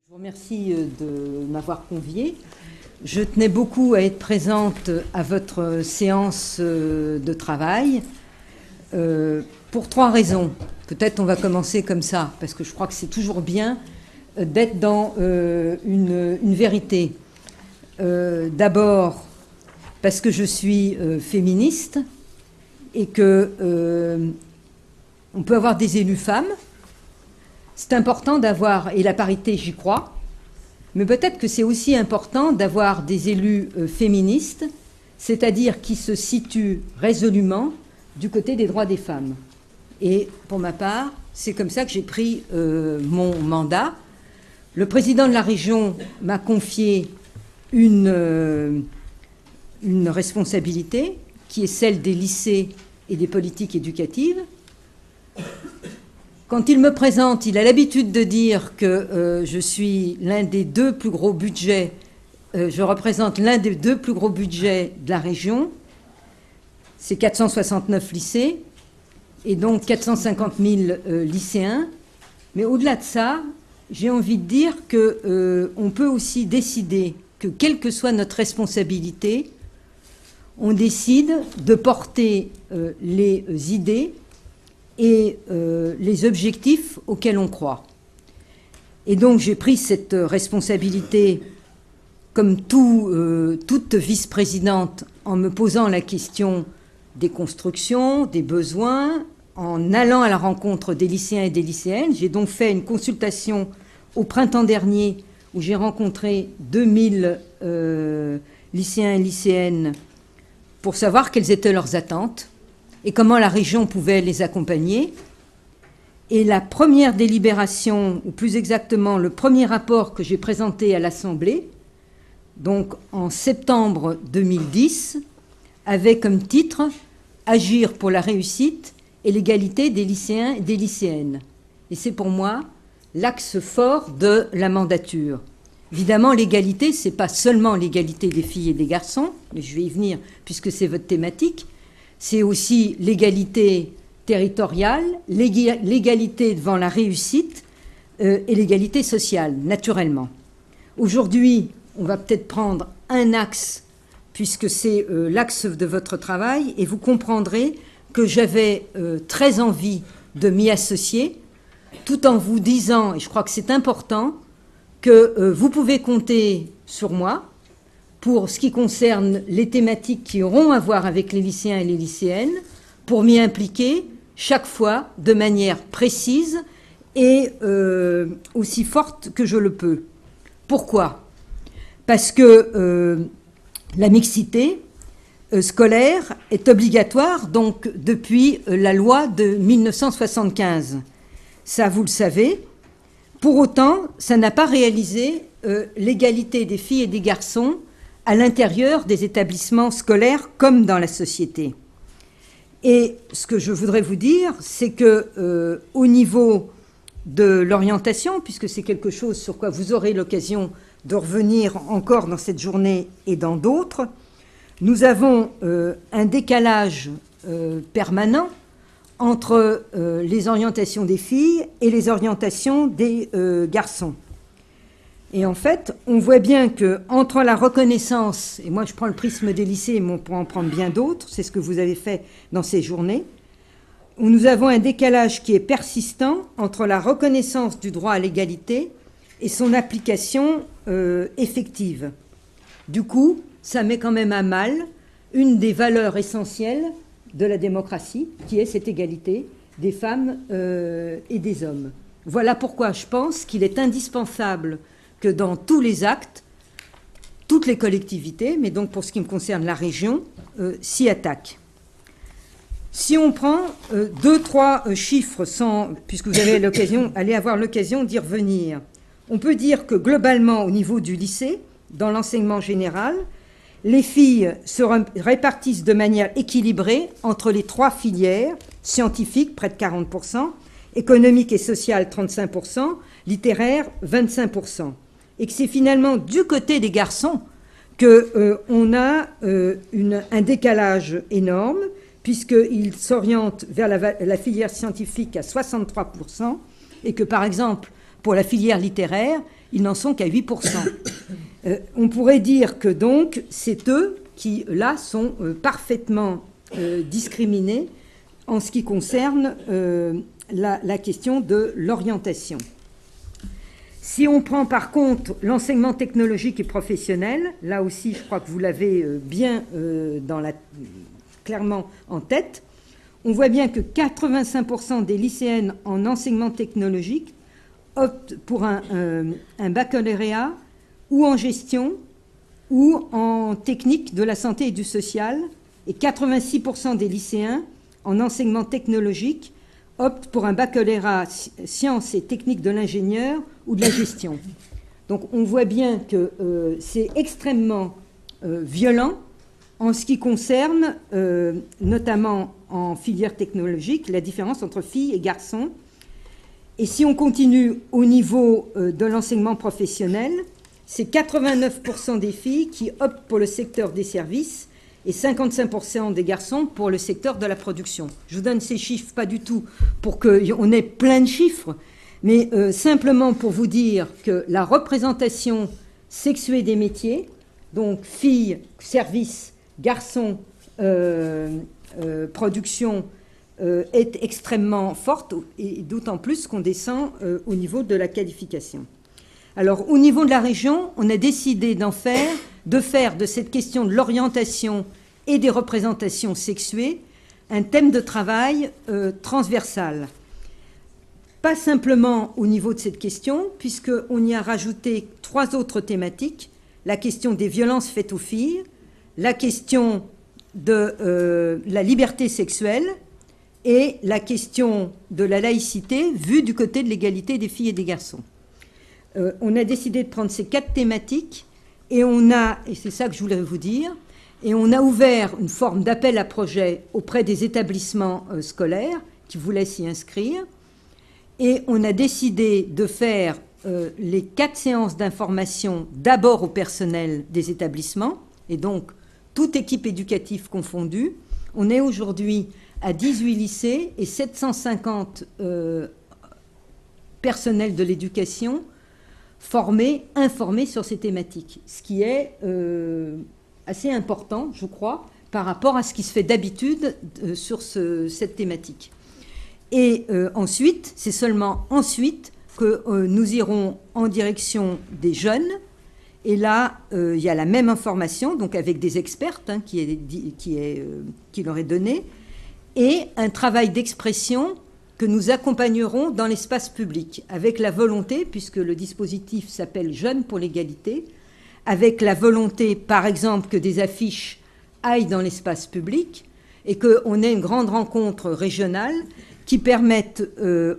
Je vous remercie de m'avoir conviée. Je tenais beaucoup à être présente à votre séance de travail pour trois raisons. Peut-être on va commencer comme ça, parce que je crois que c'est toujours bien d'être dans une vérité. D'abord, parce que je suis féministe et que on peut avoir des élus femmes. C'est important d'avoir, et la parité, j'y crois, mais peut-être que c'est aussi important d'avoir des élus féministes, c'est-à-dire qui se situent résolument du côté des droits des femmes. Et pour ma part, c'est comme ça que j'ai pris mon mandat. Le président de la région m'a confié une responsabilité qui est celle des lycées et des politiques éducatives. Quand il me présente, il a l'habitude de dire que je suis l'un des deux plus gros budgets, je représente l'un des deux plus gros budgets de la région, c'est 469 lycées, et donc 450 000 lycéens. Mais au-delà de ça, j'ai envie de dire qu'on peut aussi décider que, quelle que soit notre responsabilité, on décide de porter les idées et les objectifs auxquels on croit. Et donc j'ai pris cette responsabilité comme toute vice-présidente en me posant la question des constructions, des besoins, en allant à la rencontre des lycéens et des lycéennes. J'ai donc fait une consultation au printemps dernier où j'ai rencontré 2000 lycéens et lycéennes pour savoir quelles étaient leurs attentes et comment la région pouvait les accompagner. Et la première délibération, ou plus exactement le premier rapport que j'ai présenté à l'Assemblée, donc en septembre 2010, avait comme titre « Agir pour la réussite et l'égalité des lycéens et des lycéennes ». Et c'est pour moi l'axe fort de la mandature. Évidemment, l'égalité, ce n'est pas seulement l'égalité des filles et des garçons, mais je vais y venir puisque c'est votre thématique. C'est aussi l'égalité territoriale, l'égalité devant la réussite et l'égalité sociale, naturellement. Aujourd'hui, on va peut-être prendre un axe, puisque c'est l'axe de votre travail, et vous comprendrez que j'avais très envie de m'y associer, tout en vous disant, et je crois que c'est important, que vous pouvez compter sur moi, pour ce qui concerne les thématiques qui auront à voir avec les lycéens et les lycéennes, pour m'y impliquer chaque fois de manière précise et aussi forte que je le peux. Pourquoi ? Parce que la mixité scolaire est obligatoire donc depuis la loi de 1975. Ça, vous le savez. Pour autant, ça n'a pas réalisé l'égalité des filles et des garçons à l'intérieur des établissements scolaires comme dans la société. Et ce que je voudrais vous dire, c'est que au niveau de l'orientation, puisque c'est quelque chose sur quoi vous aurez l'occasion de revenir encore dans cette journée et dans d'autres, nous avons un décalage permanent entre les orientations des filles et les orientations des garçons. Et en fait, on voit bien qu'entre la reconnaissance, et moi je prends le prisme des lycées, mais on pourra en prendre bien d'autres, c'est ce que vous avez fait dans ces journées, où nous avons un décalage qui est persistant entre la reconnaissance du droit à l'égalité et son application effective. Du coup, ça met quand même à mal une des valeurs essentielles de la démocratie, qui est cette égalité des femmes et des hommes. Voilà pourquoi je pense qu'il est indispensable que dans tous les actes, toutes les collectivités, mais donc pour ce qui me concerne la région, s'y attaquent. Si on prend deux, trois chiffres, puisque vous allez avoir l'occasion d'y revenir, on peut dire que globalement, au niveau du lycée, dans l'enseignement général, les filles se répartissent de manière équilibrée entre les trois filières, scientifiques, près de 40%, économique et sociale, 35%, littéraire, 25%. Et que c'est finalement du côté des garçons qu'on a un décalage énorme, puisqu'ils s'orientent vers la filière scientifique à 63%, et que, par exemple, pour la filière littéraire, ils n'en sont qu'à 8%. On pourrait dire que donc c'est eux qui, là, sont parfaitement discriminés en ce qui concerne la question de l'orientation. Si on prend par contre l'enseignement technologique et professionnel, là aussi je crois que vous l'avez bien clairement en tête, on voit bien que 85% des lycéennes en enseignement technologique optent pour un baccalauréat ou en gestion ou en technique de la santé et du social, et 86% des lycéens en enseignement technologique optent pour un baccalauréat sciences et techniques de l'ingénieur ou de la gestion. Donc on voit bien que c'est extrêmement violent en ce qui concerne notamment en filière technologique la différence entre filles et garçons. Et si on continue au niveau de l'enseignement professionnel, c'est 89% des filles qui optent pour le secteur des services et 55% des garçons pour le secteur de la production. Je vous donne ces chiffres pas du tout pour qu'on ait plein de chiffres, mais simplement pour vous dire que la représentation sexuée des métiers, donc filles, services, garçons, production, est extrêmement forte, et d'autant plus qu'on descend au niveau de la qualification. Alors, au niveau de la région, on a décidé de faire de cette question de l'orientation et des représentations sexuées un thème de travail transversal. Pas simplement au niveau de cette question, puisqu'on y a rajouté 3 autres thématiques: la question des violences faites aux filles, la question de la liberté sexuelle et la question de la laïcité vue du côté de l'égalité des filles et des garçons. On a décidé de prendre ces 4 thématiques et c'est ça que je voulais vous dire, et on a ouvert une forme d'appel à projet auprès des établissements scolaires qui voulaient s'y inscrire, et on a décidé de faire les 4 séances d'information d'abord au personnel des établissements, et donc toute équipe éducative confondue. On est aujourd'hui à 18 lycées et 750 personnels de l'éducation formés, informés sur ces thématiques, ce qui est assez important, je crois, par rapport à ce qui se fait d'habitude sur cette thématique. Et ensuite, c'est seulement ensuite que nous irons en direction des jeunes. Et là, il y a la même information, donc avec des expertes qui leur est donnée, et un travail d'expression que nous accompagnerons dans l'espace public, avec la volonté, puisque le dispositif s'appelle Jeunes pour l'égalité, avec la volonté, par exemple, que des affiches aillent dans l'espace public et qu'on ait une grande rencontre régionale qui permette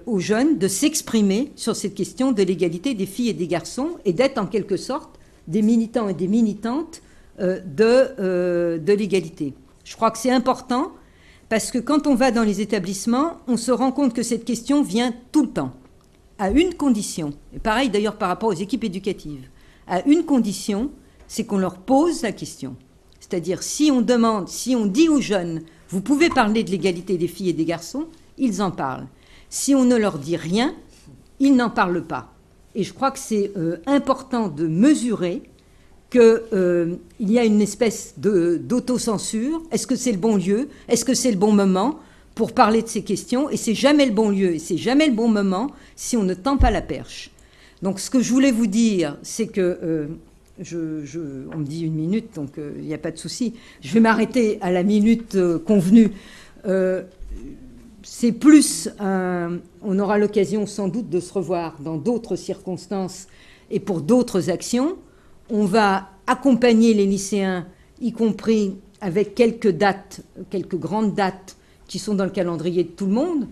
aux jeunes de s'exprimer sur cette question de l'égalité des filles et des garçons et d'être en quelque sorte des militants et des militantes de l'égalité. Je crois que c'est important parce que quand on va dans les établissements, on se rend compte que cette question vient tout le temps, à une condition, et pareil d'ailleurs par rapport aux équipes éducatives, à une condition, c'est qu'on leur pose la question. C'est-à-dire si on dit aux jeunes, vous pouvez parler de l'égalité des filles et des garçons, ils en parlent. Si on ne leur dit rien, ils n'en parlent pas. Et je crois que c'est important de mesurer qu'il y a une espèce d'autocensure. Est-ce que c'est le bon lieu? Est-ce que c'est le bon moment pour parler de ces questions? Et c'est jamais le bon lieu et c'est jamais le bon moment si on ne tend pas la perche. Donc ce que je voulais vous dire, c'est que on me dit 1 minute, donc il n'y a pas de souci. Je vais m'arrêter à la minute convenue. C'est plus, on aura l'occasion sans doute de se revoir dans d'autres circonstances et pour d'autres actions. On va accompagner les lycéens, y compris avec quelques dates, quelques grandes dates qui sont dans le calendrier de tout le monde,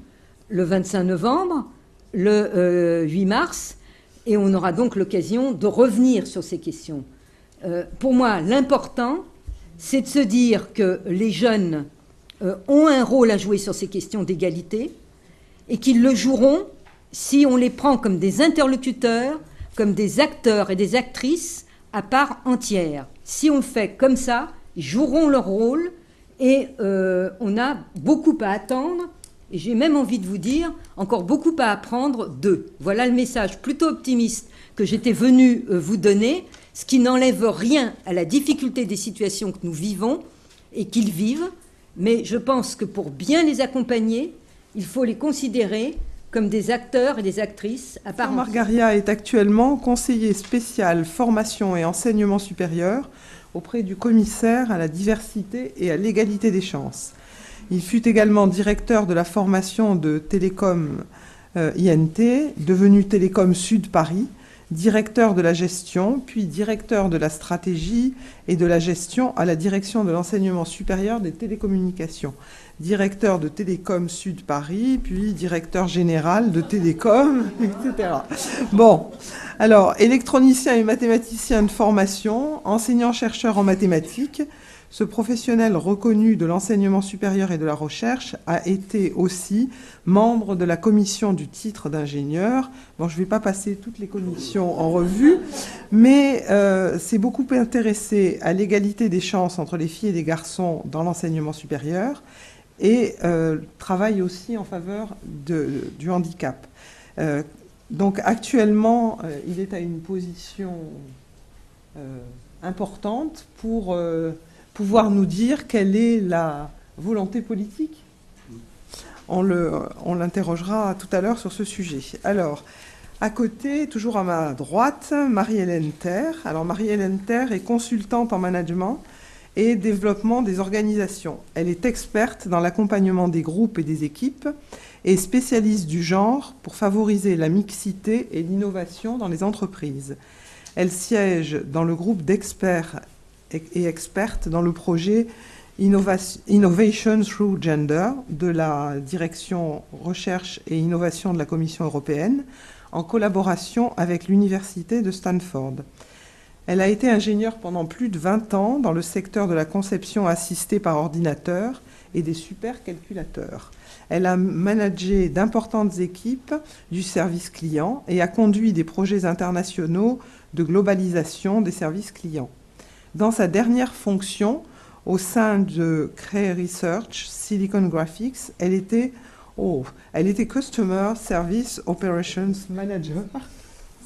le 25 novembre, le 8 mars, et on aura donc l'occasion de revenir sur ces questions. Pour moi, l'important, c'est de se dire que les jeunes ont un rôle à jouer sur ces questions d'égalité et qu'ils le joueront si on les prend comme des interlocuteurs, comme des acteurs et des actrices à part entière. Si on le fait comme ça, ils joueront leur rôle et on a beaucoup à attendre Et j'ai même envie de vous dire, encore beaucoup à apprendre d'eux. Voilà le message plutôt optimiste que j'étais venue vous donner, ce qui n'enlève rien à la difficulté des situations que nous vivons et qu'ils vivent. Mais je pense que pour bien les accompagner, il faut les considérer comme des acteurs et des actrices à part entière. Margaria est actuellement conseiller spécial formation et enseignement supérieur auprès du commissaire à la diversité et à l'égalité des chances. Il fut également directeur de la formation de Télécom INT, devenu Télécom Sud Paris, directeur de la gestion, puis directeur de la stratégie et de la gestion à la direction de l'enseignement supérieur des télécommunications, directeur de Télécom Sud Paris, puis directeur général de Télécom, etc. Bon, alors, électronicien et mathématicien de formation, enseignant-chercheur en mathématiques, ce professionnel reconnu de l'enseignement supérieur et de la recherche a été aussi membre de la commission du titre d'ingénieur. Bon, je ne vais pas passer toutes les commissions en revue, mais s'est beaucoup intéressé à l'égalité des chances entre les filles et les garçons dans l'enseignement supérieur et travaille aussi en faveur du handicap. Donc actuellement, il est à une position importante pour pouvoir nous dire quelle est la volonté politique. On l'interrogera tout à l'heure sur ce sujet. Alors, à côté, toujours à ma droite, Marie-Hélène Terre. Alors, Marie-Hélène Terre est consultante en management et développement des organisations. Elle est experte dans l'accompagnement des groupes et des équipes et spécialiste du genre pour favoriser la mixité et l'innovation dans les entreprises. Elle siège dans le groupe d'experts et experte dans le projet Innovation Through Gender de la Direction Recherche et Innovation de la Commission européenne en collaboration avec l'Université de Stanford. Elle a été ingénieure pendant plus de 20 ans dans le secteur de la conception assistée par ordinateur et des supercalculateurs. Elle a managé d'importantes équipes du service client et a conduit des projets internationaux de globalisation des services clients. Dans sa dernière fonction, au sein de Cray Research Silicon Graphics, elle était Customer Service Operations Manager,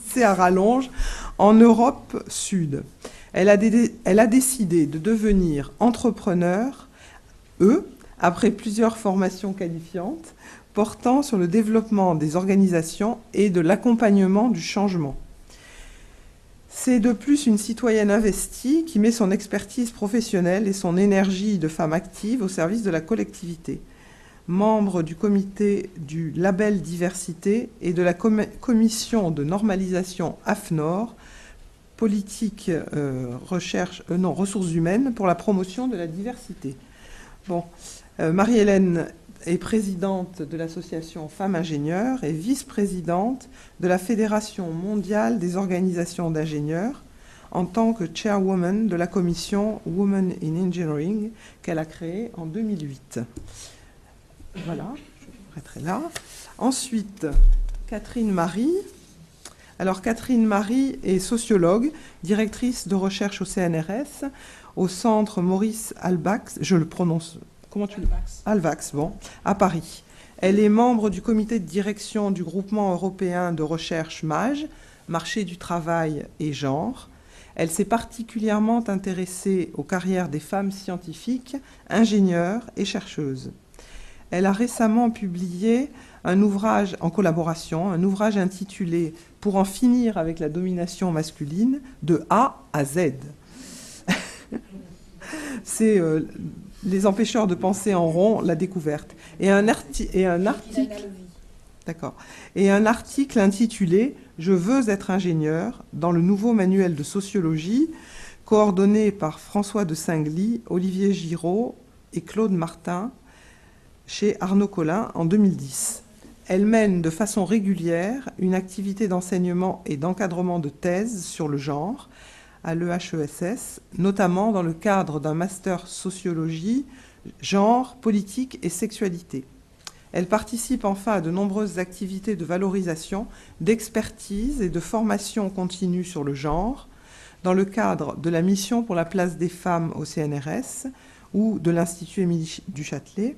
c'est à rallonge, en Europe Sud. Elle a décidé de devenir entrepreneur, après plusieurs formations qualifiantes, portant sur le développement des organisations et de l'accompagnement du changement. C'est de plus une citoyenne investie qui met son expertise professionnelle et son énergie de femme active au service de la collectivité. Membre du comité du label diversité et de la commission de normalisation AFNOR, politique ressources humaines pour la promotion de la diversité. Bon, Marie-Hélène est présidente de l'association Femmes Ingénieurs et vice-présidente de la Fédération mondiale des organisations d'ingénieurs en tant que chairwoman de la commission Women in Engineering qu'elle a créée en 2008. Voilà, je m'arrêterai là. Ensuite, Catherine Marie. Alors, Catherine Marie est sociologue, directrice de recherche au CNRS, au centre Maurice Alvax, je le prononce... Comment tu Alvax, bon, à Paris. Elle est membre du comité de direction du groupement européen de recherche MAGE, marché du travail et genre. Elle s'est particulièrement intéressée aux carrières des femmes scientifiques, ingénieures et chercheuses. Elle a récemment publié un ouvrage en collaboration, un ouvrage intitulé « Pour en finir avec la domination masculine, de A à Z ». C'est Les empêcheurs de penser en rond, la découverte. Et un article intitulé « Je veux être ingénieur » dans le nouveau manuel de sociologie, coordonné par François de Singly, Olivier Giraud et Claude Martin, chez Arnaud Collin en 2010. Elle mène de façon régulière une activité d'enseignement et d'encadrement de thèse sur le genre à l'EHESS, notamment dans le cadre d'un master sociologie, genre, politique et sexualité. Elle participe enfin à de nombreuses activités de valorisation, d'expertise et de formation continue sur le genre, dans le cadre de la mission pour la place des femmes au CNRS ou de l'Institut Émilie du Châtelet,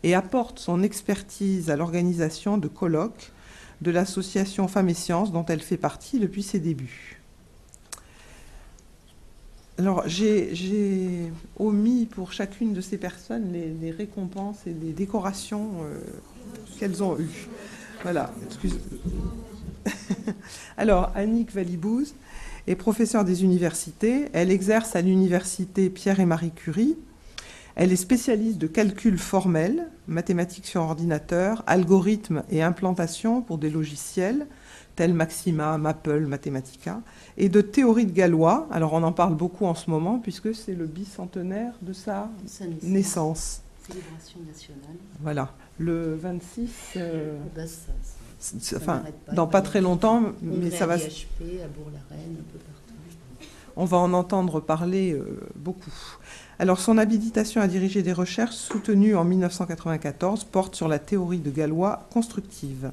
et apporte son expertise à l'organisation de colloques de l'association Femmes et Sciences dont elle fait partie depuis ses débuts. Alors, j'ai omis pour chacune de ces personnes les récompenses et les décorations qu'elles ont eues. Voilà, excusez. Alors, Annick Valibouz est professeure des universités. Elle exerce à l'université Pierre et Marie Curie. Elle est spécialiste de calcul formel, mathématiques sur ordinateur, algorithmes et implantation pour des logiciels tels Maxima, Maple, Mathematica, et de théorie de Galois. Alors on en parle beaucoup en ce moment puisque c'est le bicentenaire de sa naissance. Célébration nationale. Voilà, le 26... Ça enfin, dans pas très longtemps, mais ça va... à l'IHP, à Bourg-la-Reine, un peu partout. On va en entendre parler beaucoup. Alors, son habilitation à diriger des recherches soutenues en 1994 porte sur la théorie de Galois constructive.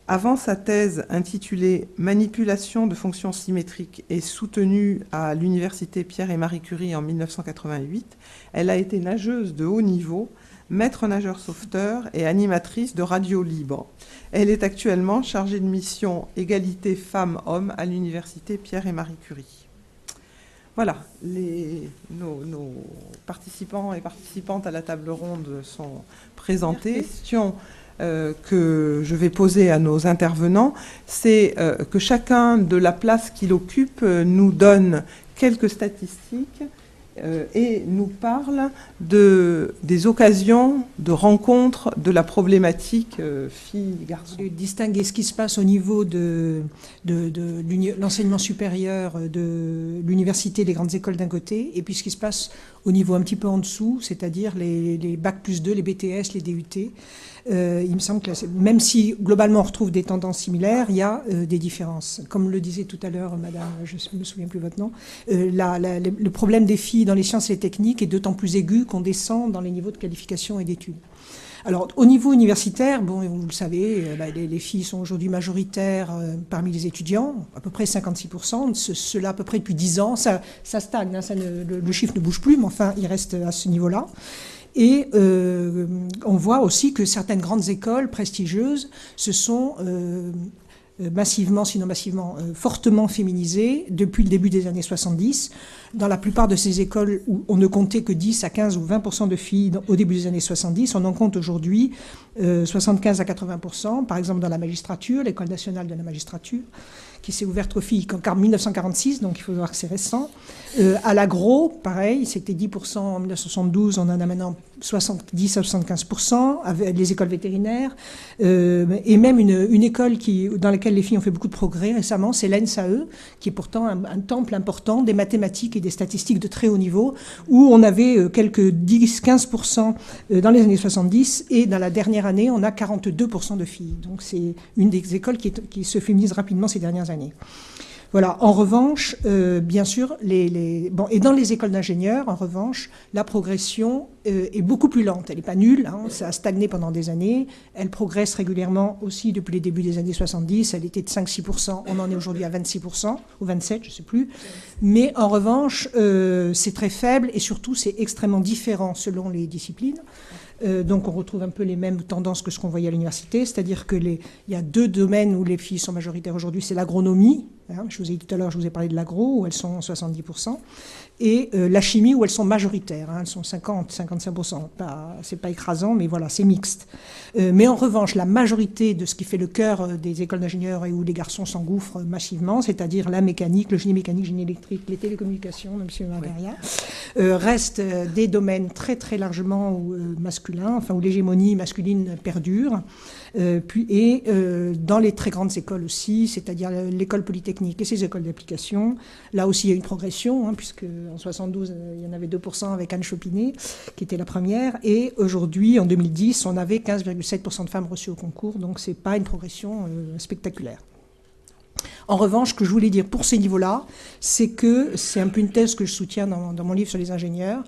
Avant sa thèse intitulée « Manipulation de fonctions symétriques » et soutenue à l'université Pierre et Marie Curie en 1988, elle a été nageuse de haut niveau, maître nageur sauveteur et animatrice de Radio Libre. Elle est actuellement chargée de mission égalité femmes-hommes à l'université Pierre et Marie Curie. Voilà, nos participants et participantes à la table ronde sont présentés. La question que je vais poser à nos intervenants, c'est que chacun de la place qu'il occupe nous donne quelques statistiques et nous parle des occasions de rencontre de la problématique filles-garçons. Distinguer ce qui se passe au niveau de l'enseignement supérieur de l'université, les grandes écoles d'un côté, et puis ce qui se passe au niveau un petit peu en dessous, c'est-à-dire les Bac plus 2, les BTS, les DUT. Il me semble que même si globalement on retrouve des tendances similaires, il y a des différences. Comme le disait tout à l'heure madame, je ne me souviens plus votre nom, le problème des filles dans les sciences et les techniques est d'autant plus aigu qu'on descend dans les niveaux de qualification et d'études. Alors, au niveau universitaire, bon, vous le savez, les filles sont aujourd'hui majoritaires parmi les étudiants, à peu près 56%, cela à peu près depuis 10 ans, ça stagne, hein, le chiffre ne bouge plus, mais enfin, il reste à ce niveau-là. Et on voit aussi que certaines grandes écoles prestigieuses se sont massivement, sinon massivement, fortement féminisées depuis le début des années 70. Dans la plupart de ces écoles où on ne comptait que 10 à 15 ou 20% de filles au début des années 70, on en compte aujourd'hui 75 à 80%. Par exemple, dans la magistrature, l'École nationale de la magistrature, qui s'est ouverte aux filles en 1946, donc il faut voir que c'est récent. À l'agro, pareil, c'était 10% en 1972, on en a maintenant 70 à 75%, avec les écoles vétérinaires, et même une école dans laquelle les filles ont fait beaucoup de progrès récemment, c'est l'ENSAE, qui est pourtant un temple important des mathématiques et des statistiques de très haut niveau, où on avait quelques 10-15% dans les années 70, et dans la dernière année, on a 42% de filles. Donc c'est une des écoles qui se féminise rapidement ces dernières années. Voilà. En revanche, bien sûr, et dans les écoles d'ingénieurs, en revanche, la progression est beaucoup plus lente. Elle n'est pas nulle, hein, ça a stagné pendant des années. Elle progresse régulièrement aussi depuis les débuts des années 70. Elle était de 5-6%, on en est aujourd'hui à 26%, ou 27%, je ne sais plus. Mais en revanche, c'est très faible et surtout, c'est extrêmement différent selon les disciplines. Donc on retrouve un peu les mêmes tendances que ce qu'on voyait à l'université, c'est-à-dire qu'il y a 2 domaines où les filles sont majoritaires aujourd'hui, c'est l'agronomie, hein, je vous ai dit tout à l'heure, je vous ai parlé de l'agro, où elles sont 70%, et la chimie, où elles sont majoritaires, hein, elles sont 50-55%, c'est pas écrasant, mais voilà, c'est mixte. Mais en revanche, la majorité de ce qui fait le cœur des écoles d'ingénieurs et où les garçons s'engouffrent massivement, c'est-à-dire la mécanique, le génie mécanique, génie électrique, les télécommunications, M. Margaria, restent des domaines très très largement masculins, enfin où l'hégémonie masculine perdure. Dans les très grandes écoles aussi, c'est-à-dire l'école polytechnique et ses écoles d'application, là aussi il y a une progression, hein, puisque en 72 il y en avait 2% avec Anne Chopinet, qui était la première, et aujourd'hui en 2010 on avait 15,7% de femmes reçues au concours, donc c'est pas une progression spectaculaire. En revanche, ce que je voulais dire pour ces niveaux-là, c'est que c'est un peu une thèse que je soutiens dans mon livre sur les ingénieurs.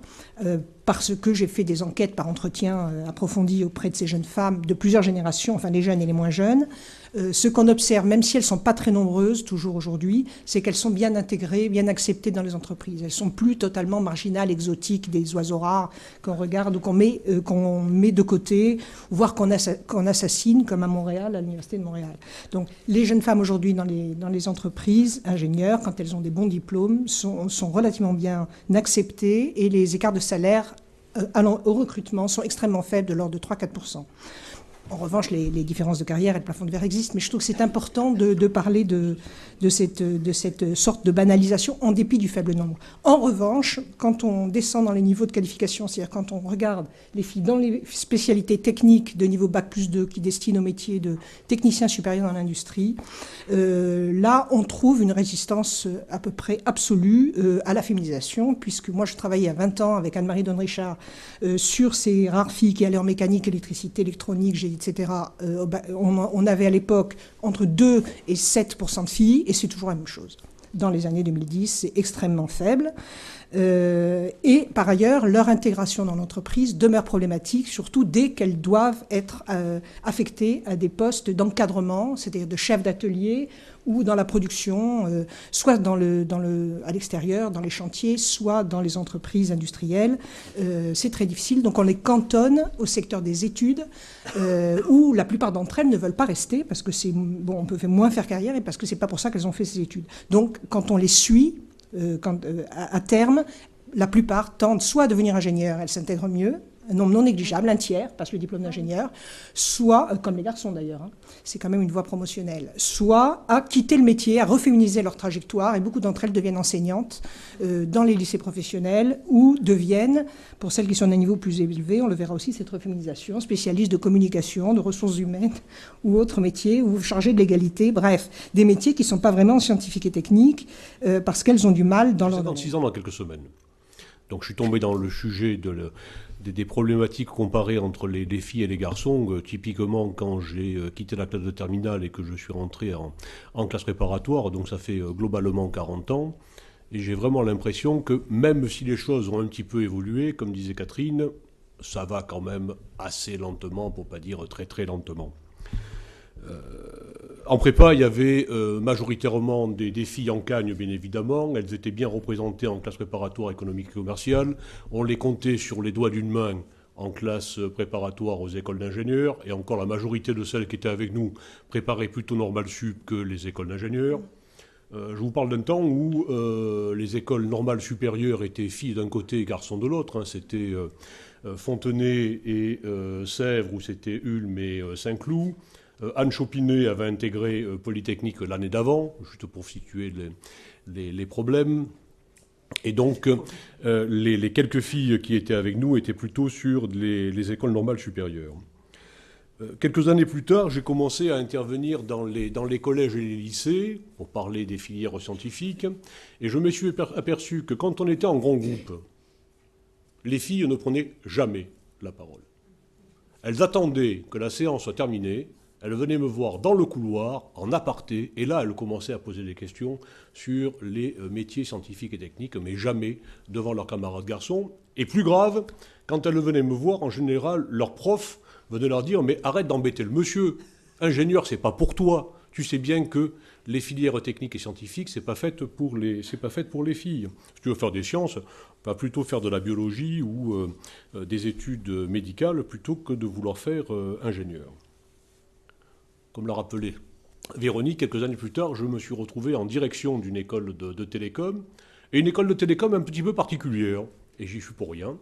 parce que j'ai fait des enquêtes par entretien approfondi auprès de ces jeunes femmes de plusieurs générations, enfin les jeunes et les moins jeunes. Ce qu'on observe, même si elles ne sont pas très nombreuses, toujours aujourd'hui, c'est qu'elles sont bien intégrées, bien acceptées dans les entreprises. Elles ne sont plus totalement marginales, exotiques, des oiseaux rares qu'on regarde ou qu'on met de côté, voire qu'on assassine, comme à Montréal, à l'Université de Montréal. Donc les jeunes femmes aujourd'hui dans les entreprises, ingénieurs, quand elles ont des bons diplômes, sont relativement bien acceptées et les écarts de salaire allant au recrutement sont extrêmement faibles, de l'ordre de 3-4%. En revanche, les différences de carrière et le plafond de verre existent, mais je trouve que c'est important de parler de cette sorte de banalisation en dépit du faible nombre. En revanche, quand on descend dans les niveaux de qualification, c'est-à-dire quand on regarde les filles dans les spécialités techniques de niveau Bac+2 qui destinent au métier de technicien supérieur dans l'industrie, là, on trouve une résistance à peu près absolue à la féminisation, puisque moi, je travaillais à 20 ans avec Anne-Marie Donne-Richard sur ces rares filles qui allaient en mécanique, électricité, électronique, etc. On avait à l'époque entre 2 et 7% de filles, et c'est toujours la même chose. Dans les années 2010, c'est extrêmement faible. Et par ailleurs, leur intégration dans l'entreprise demeure problématique, surtout dès qu'elles doivent être affectées à des postes d'encadrement, c'est-à-dire de chef d'atelier ou dans la production, soit à l'extérieur, dans les chantiers, soit dans les entreprises industrielles. C'est très difficile. Donc on les cantonne au secteur des études, où la plupart d'entre elles ne veulent pas rester, parce que on peut moins faire carrière et parce que c'est pas pour ça qu'elles ont fait ces études. Donc quand on les suit, à terme, la plupart tendent soit à devenir ingénieurs, elles s'intègrent mieux, un nombre non négligeable, un tiers passe le diplôme d'ingénieur, soit, comme les garçons d'ailleurs, c'est quand même une voie promotionnelle, soit à quitter le métier, à reféminiser leur trajectoire, et beaucoup d'entre elles deviennent enseignantes dans les lycées professionnels, ou deviennent, pour celles qui sont d'un niveau plus élevé, on le verra aussi, cette reféminisation, spécialistes de communication, de ressources humaines, ou autres métiers, ou chargés de l'égalité, bref, des métiers qui ne sont pas vraiment scientifiques et techniques, parce qu'elles ont du mal dans leur domaine. 56 ans dans quelques semaines. Donc je suis tombé dans le sujet des problématiques comparées entre les filles et les garçons. Typiquement, quand j'ai quitté la classe de terminale et que je suis rentré en classe préparatoire, donc ça fait globalement 40 ans, et j'ai vraiment l'impression que même si les choses ont un petit peu évolué, comme disait Catherine, ça va quand même assez lentement, pour ne pas dire très très lentement. En prépa, il y avait majoritairement des filles en Cagne, bien évidemment. Elles étaient bien représentées en classe préparatoire économique et commerciale. On les comptait sur les doigts d'une main en classe préparatoire aux écoles d'ingénieurs. Et encore, la majorité de celles qui étaient avec nous préparaient plutôt Normal Sup que les écoles d'ingénieurs. Je vous parle d'un temps où les écoles normales supérieures étaient filles d'un côté et garçons de l'autre. Hein. C'était Fontenay et Sèvres, ou c'était Ulm et Saint-Cloud. Anne Chopinet avait intégré Polytechnique l'année d'avant, juste pour situer les problèmes. Et donc, les quelques filles qui étaient avec nous étaient plutôt sur les écoles normales supérieures. Quelques années plus tard, j'ai commencé à intervenir dans les collèges et les lycées pour parler des filières scientifiques. Et je me suis aperçu que quand on était en grand groupe, les filles ne prenaient jamais la parole. Elles attendaient que la séance soit terminée. Elle venait me voir dans le couloir, en aparté, et là, elle commençait à poser des questions sur les métiers scientifiques et techniques, mais jamais devant leurs camarades garçons. Et plus grave, quand elles venaient me voir, en général, leur prof venait leur dire « Mais arrête d'embêter le monsieur, ingénieur, c'est pas pour toi. Tu sais bien que les filières techniques et scientifiques, c'est pas fait pour les filles. Si tu veux faire des sciences, va plutôt faire de la biologie ou des études médicales plutôt que de vouloir faire ingénieur. » Comme l'a rappelé Véronique, quelques années plus tard, je me suis retrouvé en direction d'une école de télécom, et une école de télécom un petit peu particulière, et j'y suis pour rien.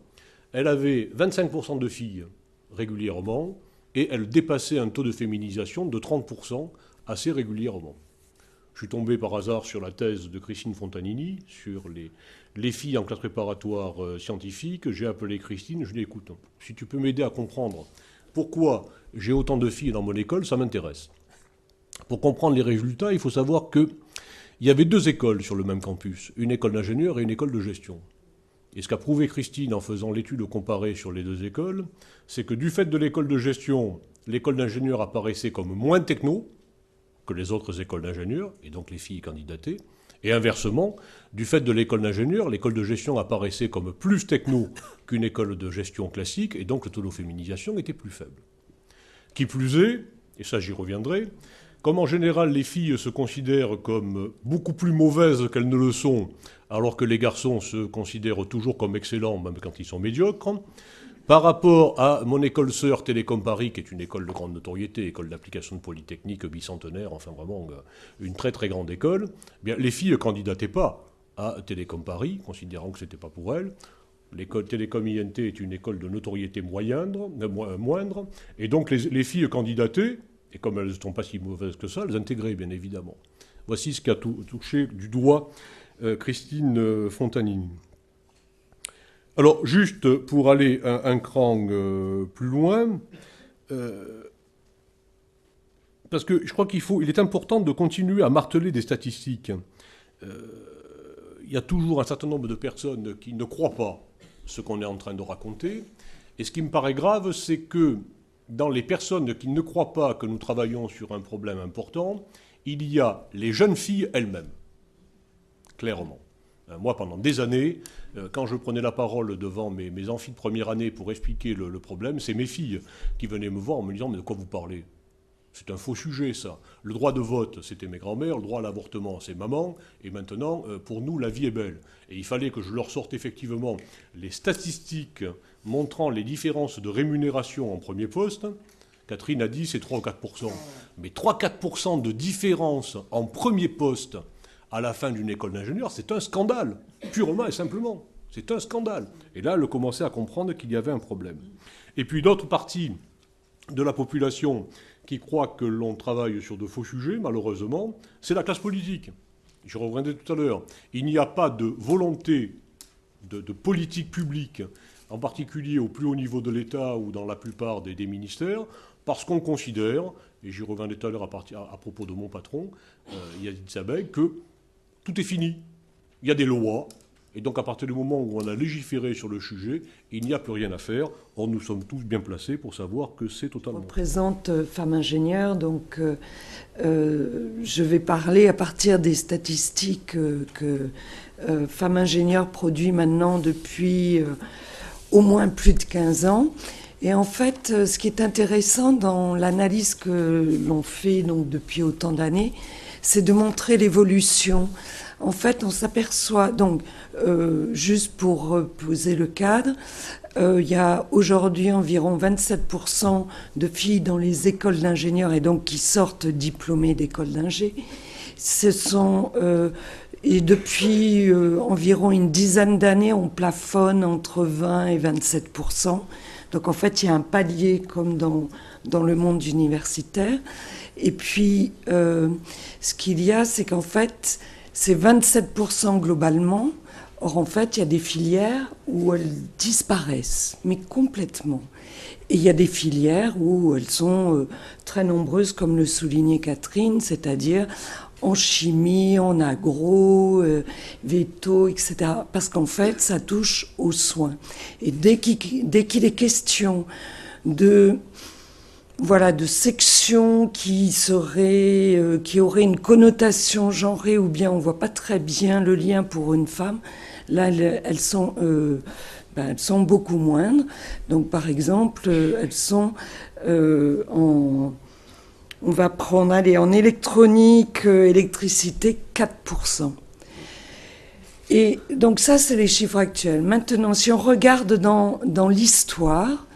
Elle avait 25% de filles régulièrement, et elle dépassait un taux de féminisation de 30% assez régulièrement. Je suis tombé par hasard sur la thèse de Christine Fontanini, sur les filles en classe préparatoire scientifique. J'ai appelé Christine, je lui ai dit, écoute, si tu peux m'aider à comprendre pourquoi j'ai autant de filles dans mon école, ça m'intéresse. Pour comprendre les résultats, il faut savoir qu'il y avait 2 écoles sur le même campus, une école d'ingénieurs et une école de gestion. Et ce qu'a prouvé Christine en faisant l'étude comparée sur les 2 écoles, c'est que du fait de l'école de gestion, l'école d'ingénieurs apparaissait comme moins techno que les autres écoles d'ingénieurs, et donc les filles candidataient, Et inversement, du fait de l'école d'ingénieur, l'école de gestion apparaissait comme plus techno qu'une école de gestion classique, et donc le taux de féminisation était plus faible. Qui plus est, et ça j'y reviendrai, comme en général les filles se considèrent comme beaucoup plus mauvaises qu'elles ne le sont, alors que les garçons se considèrent toujours comme excellents, même quand ils sont médiocres, par rapport à mon école sœur Télécom Paris, qui est une école de grande notoriété, école d'application de Polytechnique bicentenaire, enfin vraiment une très très grande école, eh bien, les filles ne candidataient pas à Télécom Paris, considérant que ce n'était pas pour elles. L'école Télécom INT est une école de notoriété moindre, et donc les filles candidataient, et comme elles ne sont pas si mauvaises que ça, elles intégraient bien évidemment. Voici ce qu'a touché du doigt Christine Fontanini. Alors, juste pour aller un cran plus loin, parce que je crois il est important de continuer à marteler des statistiques. Il y a toujours un certain nombre de personnes qui ne croient pas ce qu'on est en train de raconter. Et ce qui me paraît grave, c'est que dans les personnes qui ne croient pas que nous travaillons sur un problème important, il y a les jeunes filles elles-mêmes, clairement. Moi, pendant des années, quand je prenais la parole devant mes amphis de première année pour expliquer le problème, c'est mes filles qui venaient me voir en me disant « Mais de quoi vous parlez ? C'est un faux sujet, ça. Le droit de vote, c'était mes grands-mères, le droit à l'avortement, c'est maman, et maintenant, pour nous, la vie est belle. » Et il fallait que je leur sorte effectivement les statistiques montrant les différences de rémunération en premier poste. Catherine a dit c'est 3 ou 4%. Mais 3-4% de différence en premier poste à la fin d'une école d'ingénieur, c'est un scandale, purement et simplement. C'est un scandale. Et là, elle commençait à comprendre qu'il y avait un problème. Et puis d'autres parties de la population qui croient que l'on travaille sur de faux sujets, malheureusement, c'est la classe politique. Je reviendrai tout à l'heure. Il n'y a pas de volonté de politique publique, en particulier au plus haut niveau de l'État ou dans la plupart des ministères, parce qu'on considère, et j'y reviendrai tout à l'heure à propos de mon patron, Yazid Sabeg, que tout est fini. Il y a des lois, et donc à partir du moment où on a légiféré sur le sujet, il n'y a plus rien à faire. Or, nous sommes tous bien placés pour savoir que c'est totalement... Je représente Femmes Ingénieurs, donc je vais parler à partir des statistiques que Femmes Ingénieurs produit maintenant depuis au moins plus de 15 ans. Et en fait, ce qui est intéressant dans l'analyse que l'on fait donc, depuis autant d'années, c'est de montrer l'évolution. En fait, on s'aperçoit, donc, juste pour poser le cadre, il y a aujourd'hui environ 27% de filles dans les écoles d'ingénieurs et donc qui sortent diplômées d'écoles d'ingé. Ce sont... et depuis environ une dizaine d'années, on plafonne entre 20 et 27%. Donc en fait, il y a un palier comme dans le monde universitaire. Et puis, ce qu'il y a, c'est qu'en fait, c'est 27% globalement. Or, en fait, il y a des filières où elles disparaissent, mais complètement. Et il y a des filières où elles sont très nombreuses, comme le soulignait Catherine, c'est-à-dire en chimie, en agro, véto, etc. Parce qu'en fait, ça touche aux soins. Et dès qu'il est question de sections qui auraient une connotation genrée, ou bien on ne voit pas très bien le lien pour une femme, là, elles sont beaucoup moindres. Donc, par exemple, elles sont on va prendre, en électronique, électricité, 4%. Et donc ça, c'est les chiffres actuels. Maintenant, si on regarde dans l'histoire,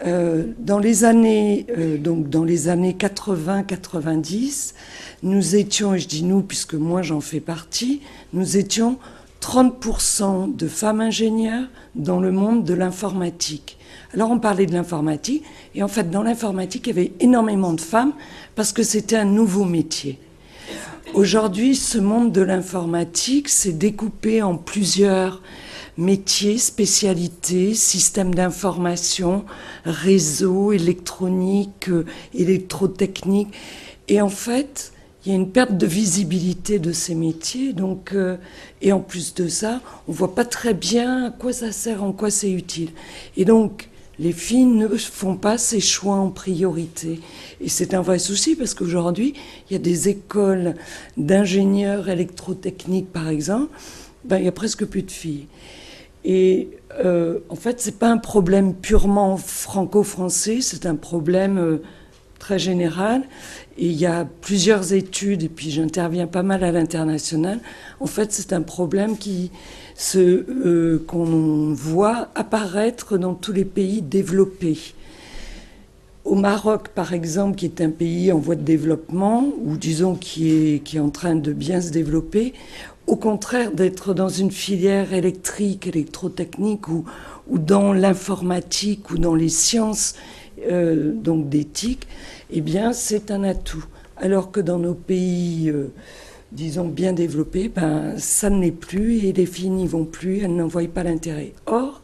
dans les années 80-90, nous étions, et je dis nous puisque moi j'en fais partie, nous étions 30% de femmes ingénieurs dans le monde de l'informatique. Alors on parlait de l'informatique, et en fait dans l'informatique il y avait énormément de femmes parce que c'était un nouveau métier. Aujourd'hui, ce monde de l'informatique s'est découpé en plusieurs métiers, spécialités, systèmes d'information, réseaux, électronique, électrotechnique. Et en fait, il y a une perte de visibilité de ces métiers. Donc, et en plus de ça, on ne voit pas très bien à quoi ça sert, en quoi c'est utile. Et donc, les filles ne font pas ces choix en priorité. Et c'est un vrai souci parce qu'aujourd'hui, il y a des écoles d'ingénieurs électrotechniques, par exemple, il y a presque plus de filles. Et en fait, c'est pas un problème purement franco-français, c'est un problème très général. Et il y a plusieurs études, et puis j'interviens pas mal à l'international. En fait, c'est un problème qu'on voit apparaître dans tous les pays développés. Au Maroc, par exemple, qui est un pays en voie de développement, ou disons qui est en train de bien se développer, au contraire d'être dans une filière électrique, électrotechnique, ou dans l'informatique, ou dans les sciences donc d'éthique, eh bien, c'est un atout. Alors que dans nos pays, disons, bien développés, ça ne l'est plus, et les filles n'y vont plus, elles n'en voient pas l'intérêt. Or,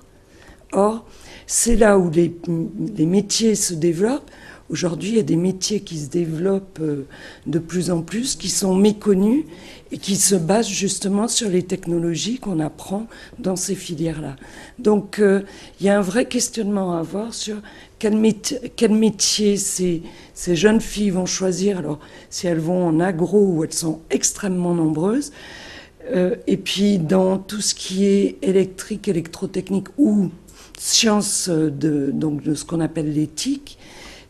c'est là où les métiers se développent. Aujourd'hui, il y a des métiers qui se développent de plus en plus, qui sont méconnus et qui se basent justement sur les technologies qu'on apprend dans ces filières-là. Donc, il y a un vrai questionnement à avoir sur quel métier ces jeunes filles vont choisir. Alors, si elles vont en agro, où elles sont extrêmement nombreuses, et puis dans tout ce qui est électrique, électrotechnique ou sciences de ce qu'on appelle l'éthique,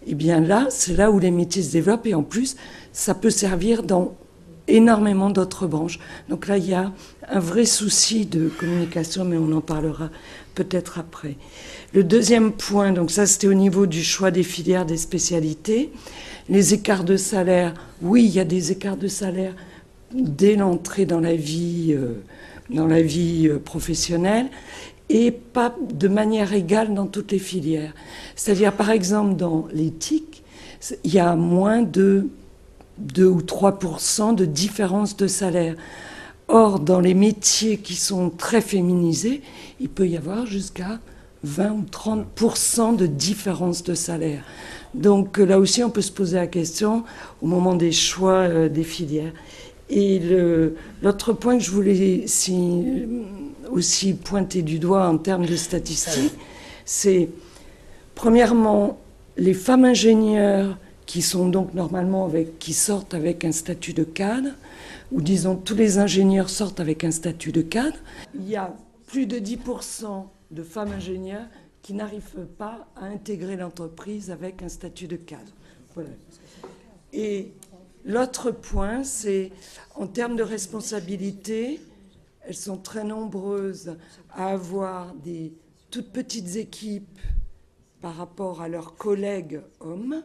eh bien là, c'est là où les métiers se développent, et en plus, ça peut servir dans énormément d'autres branches. Donc là, il y a un vrai souci de communication, mais on en parlera peut-être après. Le deuxième point, donc ça c'était au niveau du choix des filières, des spécialités. Les écarts de salaire, oui, il y a des écarts de salaire dès l'entrée dans la vie professionnelle, et pas de manière égale dans toutes les filières. C'est-à-dire, par exemple, dans l'éthique, il y a moins de 2 ou 3% de différence de salaire. Or, dans les métiers qui sont très féminisés, il peut y avoir jusqu'à 20 ou 30% de différence de salaire. Donc là aussi, on peut se poser la question au moment des choix des filières. Et l'autre point que je voulais aussi pointer du doigt en termes de statistiques, c'est premièrement les femmes ingénieures qui sont donc normalement qui sortent avec un statut de cadre, ou disons tous les ingénieurs sortent avec un statut de cadre. Il y a plus de 10% de femmes ingénieurs qui n'arrivent pas à intégrer l'entreprise avec un statut de cadre. Voilà. Et l'autre point, c'est en termes de responsabilité, elles sont très nombreuses à avoir des toutes petites équipes par rapport à leurs collègues hommes.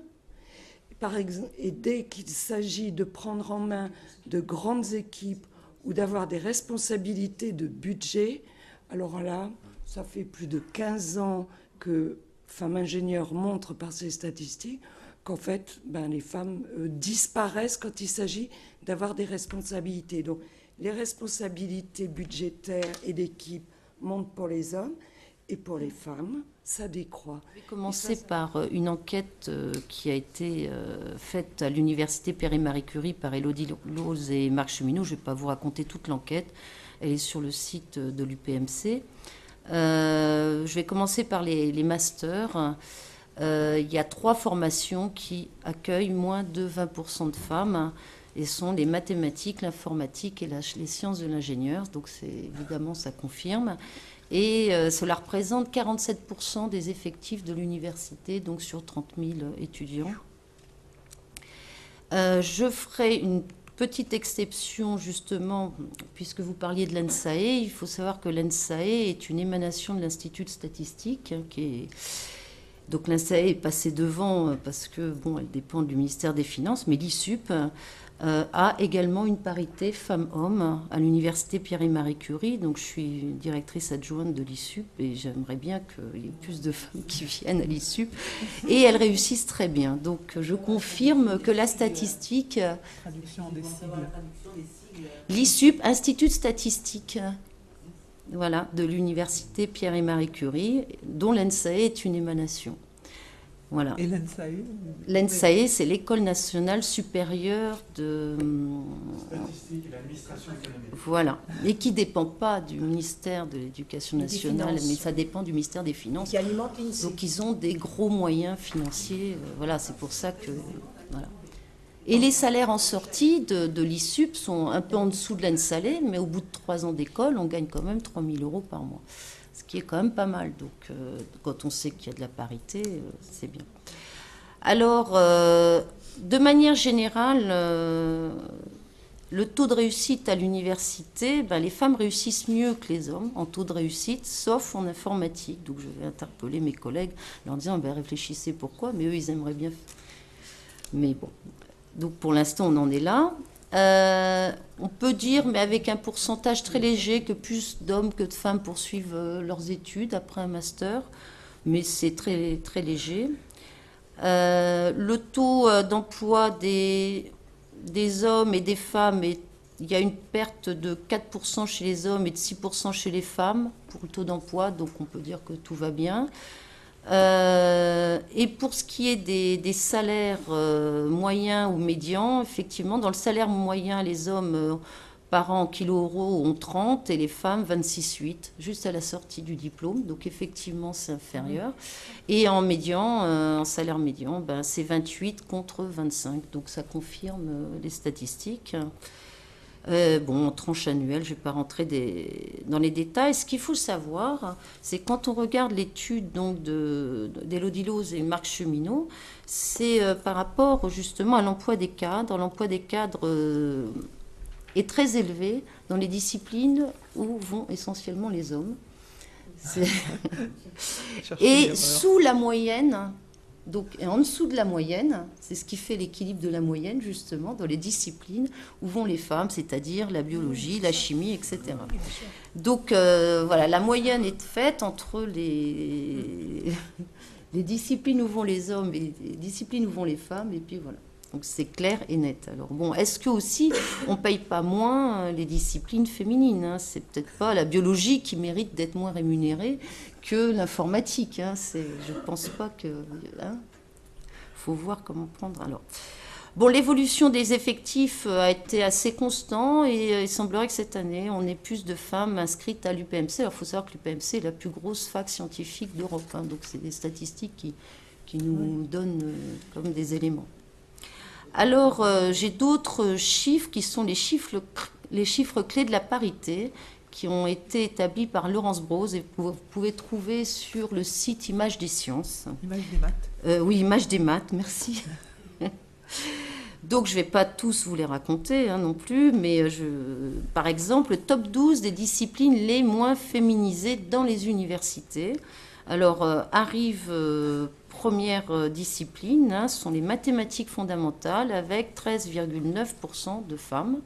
Et dès qu'il s'agit de prendre en main de grandes équipes ou d'avoir des responsabilités de budget, alors là, ça fait plus de 15 ans que Femmes Ingénieures montrent par ces statistiques qu'en fait, les femmes disparaissent quand il s'agit d'avoir des responsabilités. Donc, les responsabilités budgétaires et d'équipe montent pour les hommes, et pour les femmes, ça décroît. Je vais commencer par une enquête qui a été faite à l'université Pierre-et-Marie Curie par Élodie Lose et Marc Cheminot. Je ne vais pas vous raconter toute l'enquête. Elle est sur le site de l'UPMC. Je vais commencer par les masters. Il y a 3 formations qui accueillent moins de 20% de femmes, et sont les mathématiques, l'informatique et les sciences de l'ingénieur. Donc évidemment, ça confirme. Et cela représente 47% des effectifs de l'université, donc sur 30 000 étudiants. Je ferai une petite exception, justement, puisque vous parliez de l'ENSAE. Il faut savoir que l'ENSAE est une émanation de l'Institut de statistique, donc l'INSAE est passée devant parce que, elle dépend du ministère des Finances, mais l'ISUP a également une parité femmes-hommes à l'université Pierre-et-Marie Curie. Donc je suis directrice adjointe de l'ISUP et j'aimerais bien qu'il y ait plus de femmes qui viennent à l'ISUP. Et elles réussissent très bien. Donc je confirme que la statistique... Traduction des sigles. L'ISUP, Institut de statistique, de l'université Pierre-et-Marie Curie, dont l'ENSAE est une émanation. Voilà. Et l'ENSAE? L'ENSAE, c'est l'École nationale supérieure de... Statistique et l'administration économique. Voilà. Et qui ne dépend pas du ministère de l'Éducation nationale, mais ça dépend du ministère des Finances. Qui alimente l'INSEE. Donc ils ont des gros moyens financiers. Voilà, c'est pour ça que... Voilà. Et les salaires en sortie de l'ISUP sont un peu en dessous de l'ENSAE, mais au bout de 3 ans d'école, on gagne quand même 3 000 € par mois. Ce qui est quand même pas mal. Donc, quand on sait qu'il y a de la parité, c'est bien. Alors, de manière générale, le taux de réussite à l'université, les femmes réussissent mieux que les hommes en taux de réussite, sauf en informatique. Donc, je vais interpeller mes collègues en leur disant, réfléchissez pourquoi, mais eux, ils aimeraient bien. Mais bon. Donc, pour l'instant, on en est là. On peut dire, mais avec un pourcentage très léger, que plus d'hommes que de femmes poursuivent leurs études après un master, mais c'est très, très léger. Le taux d'emploi des hommes et des femmes, il y a une perte de 4% chez les hommes et de 6% chez les femmes pour le taux d'emploi, donc on peut dire que tout va bien. Et pour ce qui est des salaires moyens ou médians, effectivement, dans le salaire moyen, les hommes par an en kilo-euros ont 30 et les femmes 26,8, juste à la sortie du diplôme. Donc effectivement, c'est inférieur. Et en médian, en salaire médian, c'est 28 contre 25. Donc ça confirme les statistiques. En tranche annuelle, je ne vais pas rentrer dans les détails. Ce qu'il faut savoir, c'est quand on regarde l'étude d'Élodie Lose et Marc Cheminot, c'est par rapport justement à l'emploi des cadres. L'emploi des cadres est très élevé dans les disciplines où vont essentiellement les hommes. Et sous la moyenne... Donc, en dessous de la moyenne, c'est ce qui fait l'équilibre de la moyenne, justement, dans les disciplines où vont les femmes, c'est-à-dire la biologie, la chimie, etc. Donc, la moyenne est faite entre les disciplines où vont les hommes et les disciplines où vont les femmes, et puis voilà. Donc, c'est clair et net. Alors, est-ce que aussi, on ne paye pas moins les disciplines féminines, hein? C'est peut-être pas la biologie qui mérite d'être moins rémunérée que l'informatique. Hein. Je ne pense pas que... faut voir comment prendre. Alors, l'évolution des effectifs a été assez constante et il semblerait que cette année, on ait plus de femmes inscrites à l'UPMC. Alors, il faut savoir que l'UPMC est la plus grosse fac scientifique d'Europe. Hein. Donc, c'est des statistiques qui nous donnent comme des éléments. Alors, j'ai d'autres chiffres qui sont les chiffres clés de la parité, qui ont été établis par Laurence Brose et que vous pouvez trouver sur le site Image des Sciences. Image des maths. Oui, Image des maths, merci. Donc, je ne vais pas tous vous les raconter non plus, mais par exemple, le top 12 des disciplines les moins féminisées dans les universités. Alors, arrive première discipline, ce sont les mathématiques fondamentales avec 13,9% de femmes.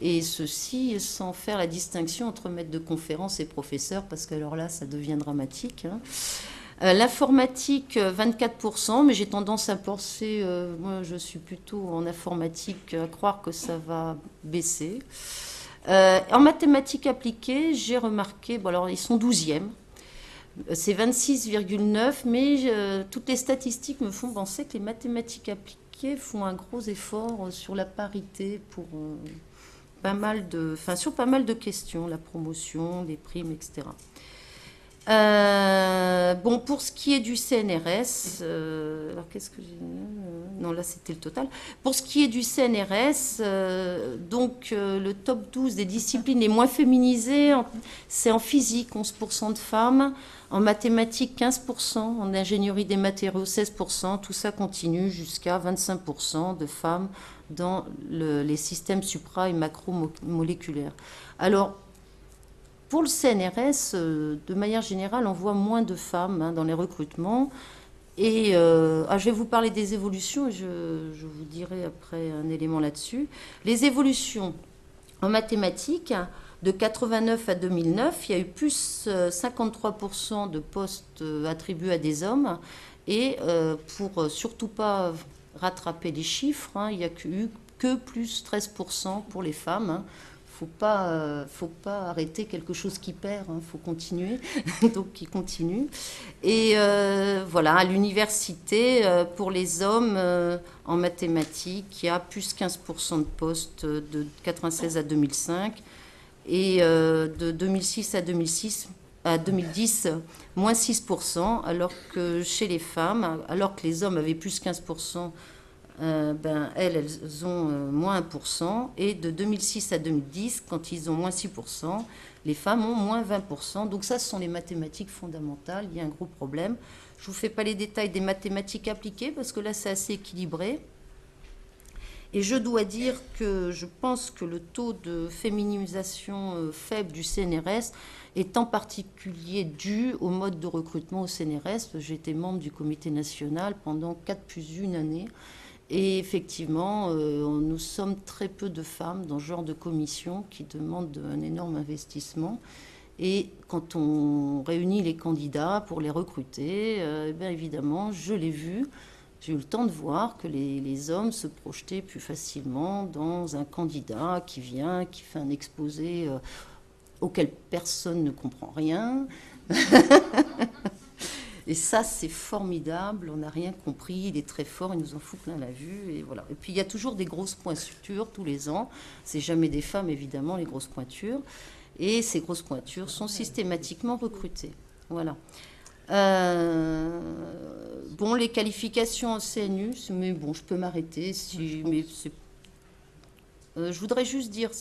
Et ceci sans faire la distinction entre maître de conférence et professeur, parce que alors là, ça devient dramatique. Hein. L'informatique, 24%, mais j'ai tendance à penser, moi je suis plutôt en informatique, à croire que ça va baisser. En mathématiques appliquées, j'ai remarqué, alors ils sont 12e, c'est 26,9, mais toutes les statistiques me font penser que les mathématiques appliquées font un gros effort sur la parité pour... sur pas mal de questions, la promotion, les primes, etc. Pour ce qui est du CNRS, alors qu'est-ce que j'ai... Non, là, c'était le total. Pour ce qui est du CNRS, le top 12 des disciplines les moins féminisées, c'est en physique, 11% de femmes, en mathématiques, 15%, en ingénierie des matériaux, 16%. Tout ça continue jusqu'à 25% de femmes dans les systèmes supra- et macromoléculaires. Alors, pour le CNRS, de manière générale, on voit moins de femmes dans les recrutements. Et je vais vous parler des évolutions et je vous dirai après un élément là-dessus. Les évolutions en mathématiques, de 89 à 2009, il y a eu plus 53% de postes attribués à des hommes. Et pour surtout pas rattraper les chiffres, il n'y a eu que plus 13% pour les femmes. faut pas arrêter quelque chose qui perd, hein, faut continuer, donc qui continue. Et voilà, à l'université, pour les hommes en mathématiques, il y a plus 15% de postes de 1996 à 2005 et de 2006 à 2010, moins 6%, alors que chez les femmes, alors que les hommes avaient plus 15%, elles ont moins 1%. Et de 2006 à 2010, quand ils ont moins 6%, les femmes ont moins 20%. Donc ça, ce sont les mathématiques fondamentales. Il y a un gros problème. Je ne vous fais pas les détails des mathématiques appliquées, parce que là, c'est assez équilibré. Et je dois dire que je pense que le taux de féminisation faible du CNRS est en particulier dû au mode de recrutement au CNRS. J'ai été membre du comité national pendant 4+1 année. Et effectivement, nous sommes très peu de femmes dans ce genre de commission qui demandent un énorme investissement. Et quand on réunit les candidats pour les recruter, bien évidemment, je l'ai vu, j'ai eu le temps de voir que les hommes se projetaient plus facilement dans un candidat qui vient, qui fait un exposé auquel personne ne comprend rien. Et ça, c'est formidable, on n'a rien compris, il est très fort, il nous en fout plein la vue, et voilà. Et puis, il y a toujours des grosses pointures tous les ans. C'est jamais des femmes, évidemment, les grosses pointures. Et ces grosses pointures sont systématiquement recrutées. Voilà. Bon, les qualifications en CNU, mais bon, je peux m'arrêter. Je voudrais juste dire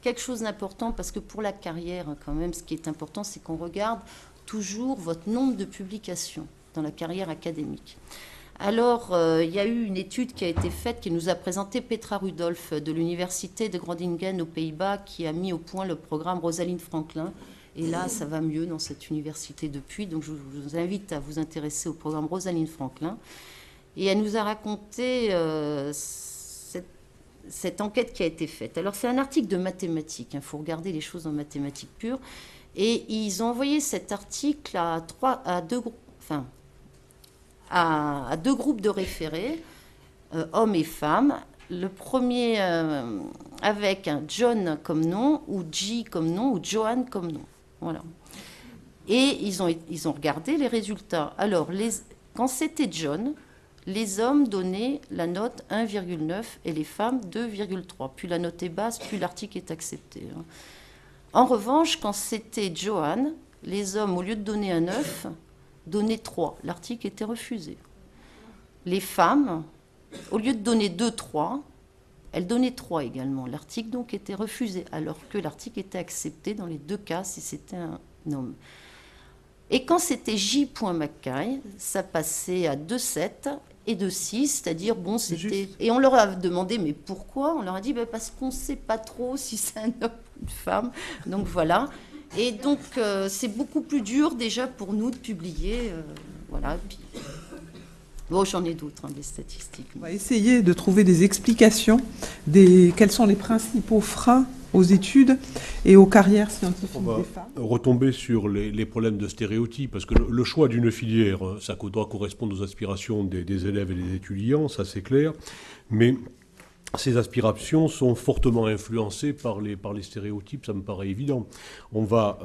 quelque chose d'important, parce que pour la carrière, quand même, ce qui est important, c'est qu'on regarde toujours votre nombre de publications dans la carrière académique. Alors, il y a eu une étude qui a été faite, qui nous a présenté Petra Rudolph de l'université de Groningen aux Pays-Bas, qui a mis au point le programme Rosalind Franklin. Et là, ça va mieux dans cette université depuis. Donc, je vous invite à vous intéresser au programme Rosalind Franklin. Et elle nous a raconté cette enquête qui a été faite. Alors, c'est un article de mathématiques. Il faut regarder les choses en mathématiques pures. Et ils ont envoyé cet article à deux groupes de référés, hommes et femmes. Le premier avec un John comme nom, ou G comme nom, ou Johan comme nom. Voilà. Et ils ont regardé les résultats. Alors, quand c'était John, les hommes donnaient la note 1,9 et les femmes 2,3. Plus la note est basse, plus l'article est accepté. En revanche, quand c'était Johan, les hommes, au lieu de donner un 9, donnaient 3. L'article était refusé. Les femmes, au lieu de donner 2,3, elles donnaient 3 également. L'article, donc, était refusé, alors que l'article était accepté dans les deux cas si c'était un homme. Et quand c'était J. Mackay, ça passait à 2,7 et 2,6, c'est-à-dire, bon, c'était... Juste. Et on leur a demandé, mais pourquoi ? On leur a dit, parce qu'on ne sait pas trop si c'est un homme ou une femme. Donc, voilà. Et donc, c'est beaucoup plus dur, déjà, pour nous de publier. Voilà. Puis... Bon, j'en ai d'autres, des statistiques. On va essayer de trouver des explications, quels sont les principaux freins aux études et aux carrières scientifiques des femmes. On va retomber sur les problèmes de stéréotypes, parce que le choix d'une filière, ça doit correspondre aux aspirations des élèves et des étudiants, ça c'est clair, mais ces aspirations sont fortement influencées par les stéréotypes, ça me paraît évident. On va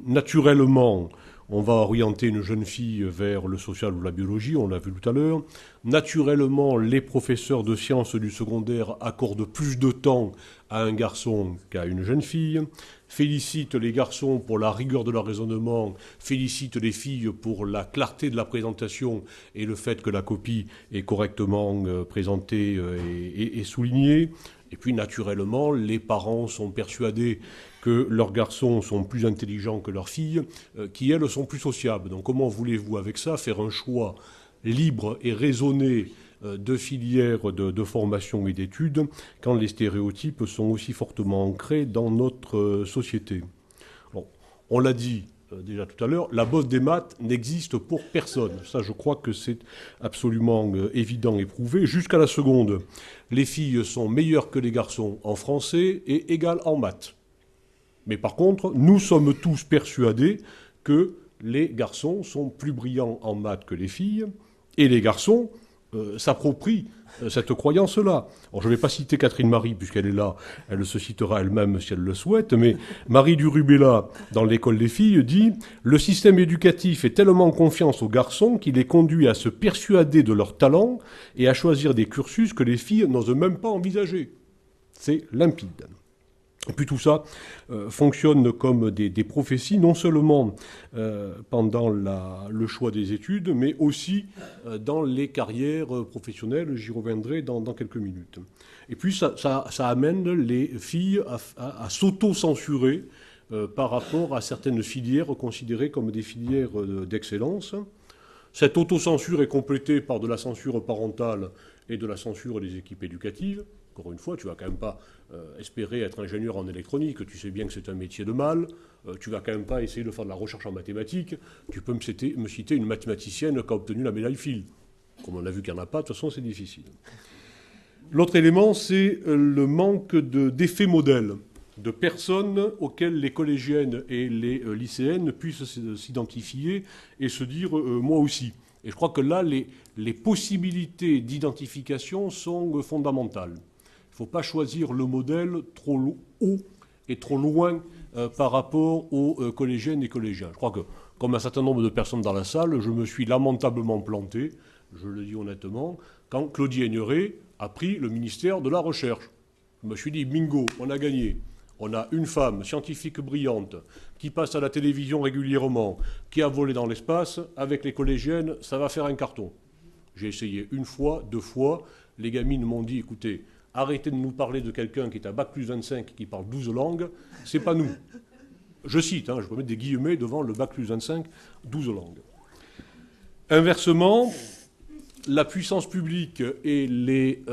naturellement... On va orienter une jeune fille vers le social ou la biologie, on l'a vu tout à l'heure. Naturellement, les professeurs de sciences du secondaire accordent plus de temps à un garçon qu'à une jeune fille, félicitent les garçons pour la rigueur de leur raisonnement, félicitent les filles pour la clarté de la présentation et le fait que la copie est correctement présentée et soulignée. Et puis, naturellement, les parents sont persuadés que leurs garçons sont plus intelligents que leurs filles, qui, elles, sont plus sociables. Donc, comment voulez-vous, avec ça, faire un choix libre et raisonné de filières de formation et d'études, quand les stéréotypes sont aussi fortement ancrés dans notre société ? Bon, on l'a dit déjà tout à l'heure, la bosse des maths n'existe pour personne. Ça, je crois que c'est absolument évident et prouvé. Jusqu'à la seconde, les filles sont meilleures que les garçons en français et égales en maths. Mais par contre, nous sommes tous persuadés que les garçons sont plus brillants en maths que les filles, et les garçons s'approprient cette croyance-là. Alors, je ne vais pas citer Catherine Marie, puisqu'elle est là, elle se citera elle-même si elle le souhaite, mais Marie du Rubella, dans l'École des filles, dit « Le système éducatif fait tellement confiance aux garçons qu'il les conduit à se persuader de leur talent et à choisir des cursus que les filles n'osent même pas envisager. » C'est limpide. Et puis tout ça fonctionne comme des prophéties, non seulement pendant le choix des études, mais aussi dans les carrières professionnelles. J'y reviendrai dans quelques minutes. Et puis ça amène les filles à s'auto-censurer par rapport à certaines filières considérées comme des filières d'excellence. Cette autocensure est complétée par de la censure parentale et de la censure des équipes éducatives. Encore une fois, tu ne vas quand même pas espérer être ingénieur en électronique, tu sais bien que c'est un métier de mal, tu ne vas quand même pas essayer de faire de la recherche en mathématiques, tu peux me citer une mathématicienne qui a obtenu la médaille Fields. Comme on a vu qu'il n'y en a pas, de toute façon c'est difficile. L'autre élément, c'est le manque d'effets modèles, de personnes auxquelles les collégiennes et les lycéennes puissent s'identifier et se dire moi aussi. Et je crois que là, les possibilités d'identification sont fondamentales. Il ne faut pas choisir le modèle trop haut et trop loin par rapport aux collégiennes et collégiens. Je crois que, comme un certain nombre de personnes dans la salle, je me suis lamentablement planté, je le dis honnêtement, quand Claudie Aigneret a pris le ministère de la Recherche. Je me suis dit, bingo, on a gagné. On a une femme scientifique brillante qui passe à la télévision régulièrement, qui a volé dans l'espace. Avec les collégiennes, ça va faire un carton. J'ai essayé une fois, 2 fois. Les gamines m'ont dit, écoutez, arrêtez de nous parler de quelqu'un qui est à Bac plus 25, qui parle 12 langues. C'est pas nous. Je cite, je peux mettre des guillemets devant le Bac plus 25, 12 langues. Inversement, la puissance publique et les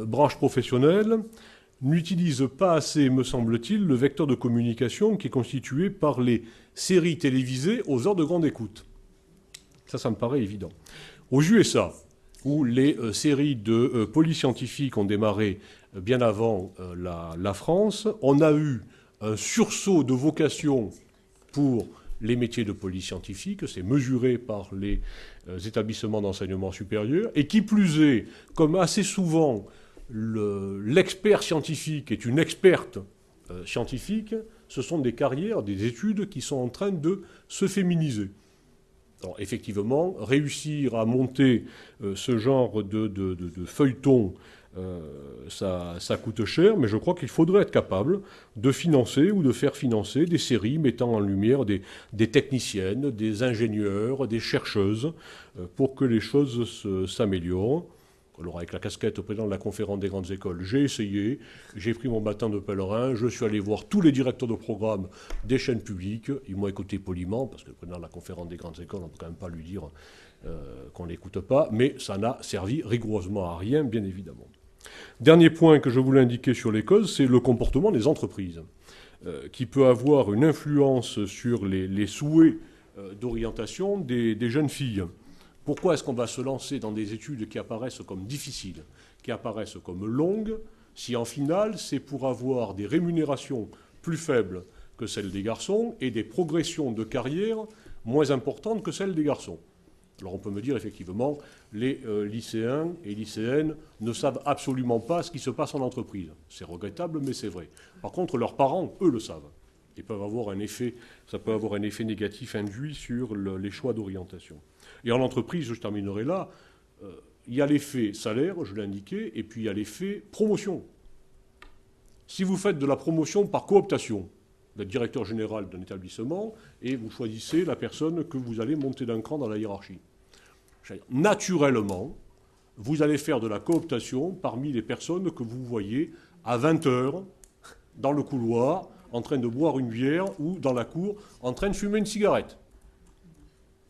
branches professionnelles n'utilise pas assez, me semble-t-il, le vecteur de communication qui est constitué par les séries télévisées aux heures de grande écoute. Ça me paraît évident. Aux USA, où les séries de police scientifique ont démarré bien avant la France, on a eu un sursaut de vocation pour les métiers de police scientifique, c'est mesuré par les établissements d'enseignement supérieur, et qui plus est, comme assez souvent l'expert scientifique est une experte scientifique, ce sont des carrières, des études qui sont en train de se féminiser. Alors, effectivement, réussir à monter ce genre de feuilleton, ça coûte cher, mais je crois qu'il faudrait être capable de financer ou de faire financer des séries mettant en lumière des techniciennes, des ingénieurs, des chercheuses, pour que les choses s'améliorent. Alors avec la casquette président de la conférence des grandes écoles, j'ai essayé, j'ai pris mon bâton de pèlerin, je suis allé voir tous les directeurs de programme des chaînes publiques, ils m'ont écouté poliment, parce que le président de la conférence des grandes écoles, on ne peut quand même pas lui dire qu'on ne l'écoute pas, mais ça n'a servi rigoureusement à rien, bien évidemment. Dernier point que je voulais indiquer sur les causes, c'est le comportement des entreprises, qui peut avoir une influence sur les souhaits d'orientation des jeunes filles. Pourquoi est-ce qu'on va se lancer dans des études qui apparaissent comme difficiles, qui apparaissent comme longues, si en finale c'est pour avoir des rémunérations plus faibles que celles des garçons et des progressions de carrière moins importantes que celles des garçons? Alors on peut me dire effectivement, les lycéens et lycéennes ne savent absolument pas ce qui se passe en entreprise. C'est regrettable, mais c'est vrai. Par contre, leurs parents, eux, le savent. Ils peuvent avoir un effet, ça peut avoir un effet négatif induit sur les choix d'orientation. Et en entreprise, je terminerai là, il y a l'effet salaire, je l'ai indiqué, et puis il y a l'effet promotion. Si vous faites de la promotion par cooptation, vous êtes directeur général d'un établissement et vous choisissez la personne que vous allez monter d'un cran dans la hiérarchie. Naturellement, vous allez faire de la cooptation parmi les personnes que vous voyez à 20h dans le couloir, en train de boire une bière ou dans la cour, en train de fumer une cigarette.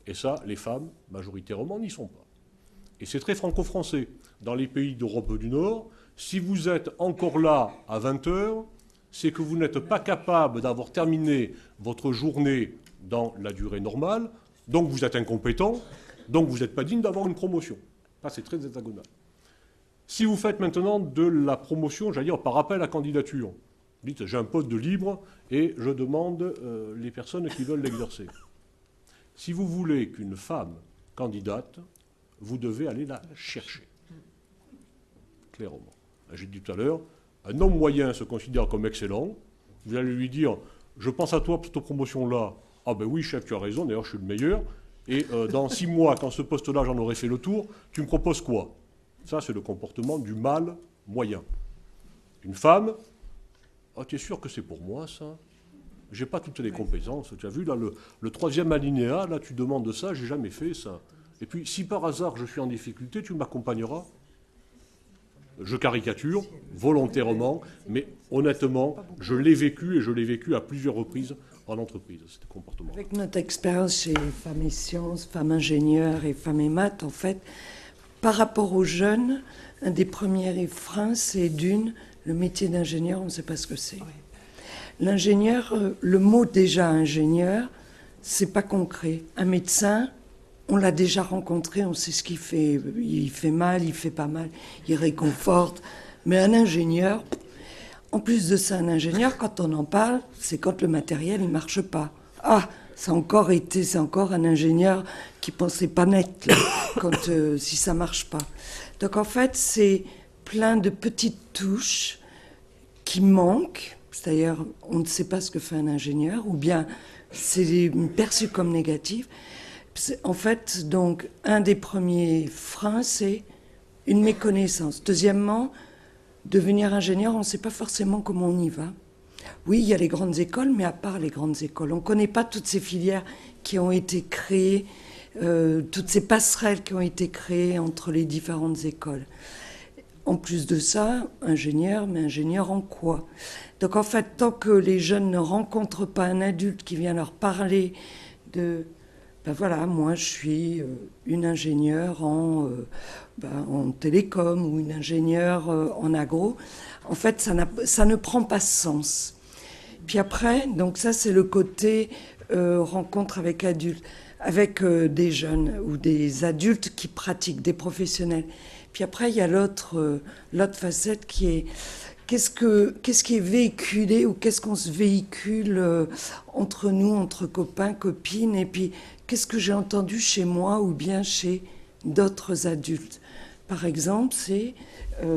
Et ça, les femmes, majoritairement, n'y sont pas. Et c'est très franco-français. Dans les pays d'Europe du Nord, si vous êtes encore là à 20h, c'est que vous n'êtes pas capable d'avoir terminé votre journée dans la durée normale, donc vous êtes incompétent, donc vous n'êtes pas digne d'avoir une promotion. Ça, c'est très hexagonal. Si vous faites maintenant de la promotion, j'allais dire par appel à candidature, dites j'ai un poste de libre et je demande les personnes qui veulent l'exercer. Si vous voulez qu'une femme candidate, vous devez aller la chercher. clairement. J'ai dit tout à l'heure, un homme moyen se considère comme excellent. Vous allez lui dire, je pense à toi pour cette promotion-là. Ah ben oui, chef, tu as raison, d'ailleurs, je suis le meilleur. Et dans 6 mois, quand ce poste-là, j'en aurai fait le tour, tu me proposes quoi? Ça, c'est le comportement du mâle moyen. Une femme, ah, tu es sûr que c'est pour moi, ça? J'ai pas toutes les compétences. Tu as vu, là, le 3e alinéa, là, tu demandes ça, j'ai jamais fait ça. Et puis, si par hasard je suis en difficulté, tu m'accompagneras? Je caricature volontairement, mais honnêtement, je l'ai vécu et je l'ai vécu à plusieurs reprises en entreprise, ce comportement. Avec notre expérience chez Femmes et Sciences, Femmes Ingénieurs et Femmes et Maths, en fait, par rapport aux jeunes, un des premiers freins, c'est le métier d'ingénieur, on ne sait pas ce que c'est. L'ingénieur, le mot déjà ingénieur, c'est pas concret. Un médecin, on l'a déjà rencontré, on sait ce qu'il fait. Il fait mal, il fait pas mal, il réconforte. Mais un ingénieur, en plus de ça, un ingénieur, quand on en parle, c'est quand le matériel, il marche pas. Ah, c'est encore un ingénieur qui pensait pas net, là, si ça marche pas. Donc en fait, c'est plein de petites touches qui manquent. C'est-à-dire, on ne sait pas ce que fait un ingénieur, ou bien c'est perçu comme négatif. En fait, donc, un des premiers freins, c'est une méconnaissance. Deuxièmement, devenir ingénieur, on ne sait pas forcément comment on y va. Oui, il y a les grandes écoles, mais à part les grandes écoles, on ne connaît pas toutes ces filières qui ont été créées, toutes ces passerelles qui ont été créées entre les différentes écoles. En plus de ça, ingénieur, mais ingénieur en quoi? Donc en fait, tant que les jeunes ne rencontrent pas un adulte qui vient leur parler de... Ben voilà, moi je suis une ingénieure en télécom ou une ingénieure en agro. En fait, ça ne prend pas sens. Puis après, donc ça c'est le côté rencontre avec adultes, avec des jeunes ou des adultes qui pratiquent, des professionnels. Puis après, il y a l'autre facette qui est qu'est-ce qui est véhiculé ou qu'est-ce qu'on se véhicule entre nous, entre copains, copines, et puis qu'est-ce que j'ai entendu chez moi ou bien chez d'autres adultes. Par exemple,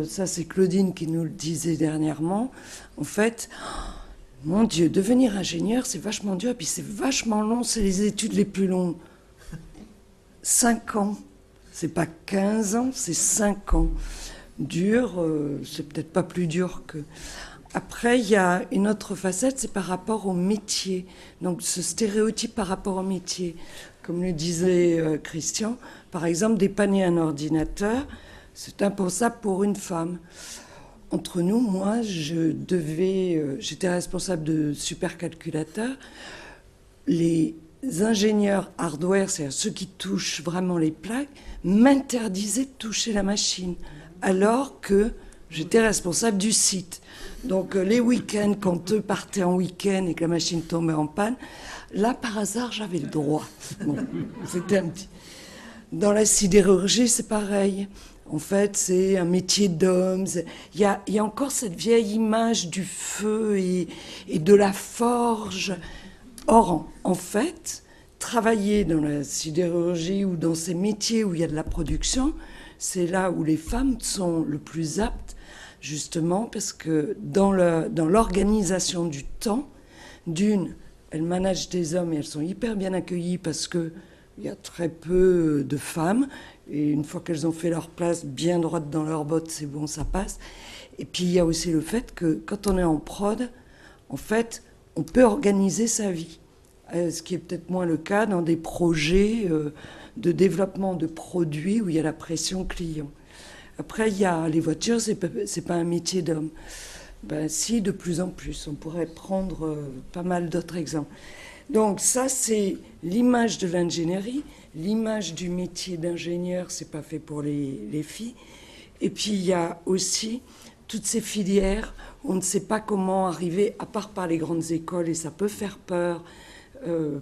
ça c'est Claudine qui nous le disait dernièrement, en fait, mon Dieu, devenir ingénieur, c'est vachement dur, et puis c'est vachement long, c'est les études les plus longues. 5 ans. C'est pas 15 ans, c'est 5 ans. Dur, c'est peut-être pas plus dur que... Après, il y a une autre facette, c'est par rapport au métier. Donc, ce stéréotype par rapport au métier. Comme le disait Christian, par exemple, dépanner un ordinateur, c'est impensable pour une femme. Entre nous, moi, j'étais responsable de supercalculateurs. Les ingénieurs hardware, c'est-à-dire ceux qui touchent vraiment les plaques, m'interdisaient de toucher la machine, alors que j'étais responsable du site. Donc les week-ends, quand eux partaient en week-end et que la machine tombait en panne, là, par hasard, j'avais le droit. Bon, c'était un petit... Dans la sidérurgie, c'est pareil. En fait, c'est un métier d'homme. Il y a encore cette vieille image du feu et de la forge. Or, en fait, travailler dans la sidérurgie ou dans ces métiers où il y a de la production, c'est là où les femmes sont le plus aptes, justement, parce que dans l'organisation du temps, elles managent des hommes et elles sont hyper bien accueillies parce qu'il y a très peu de femmes. Et une fois qu'elles ont fait leur place bien droite dans leurs bottes, c'est bon, ça passe. Et puis, il y a aussi le fait que quand on est en prod, en fait, on peut organiser sa vie. Ce qui est peut-être moins le cas dans des projets de développement de produits où il y a la pression client. Après, il y a les voitures, c'est pas un métier d'homme. Ben si, de plus en plus. On pourrait prendre pas mal d'autres exemples. Donc ça, c'est l'image de l'ingénierie. L'image du métier d'ingénieur, c'est pas fait pour les filles. Et puis, il y a aussi toutes ces filières où on ne sait pas comment arriver, à part par les grandes écoles, et ça peut faire peur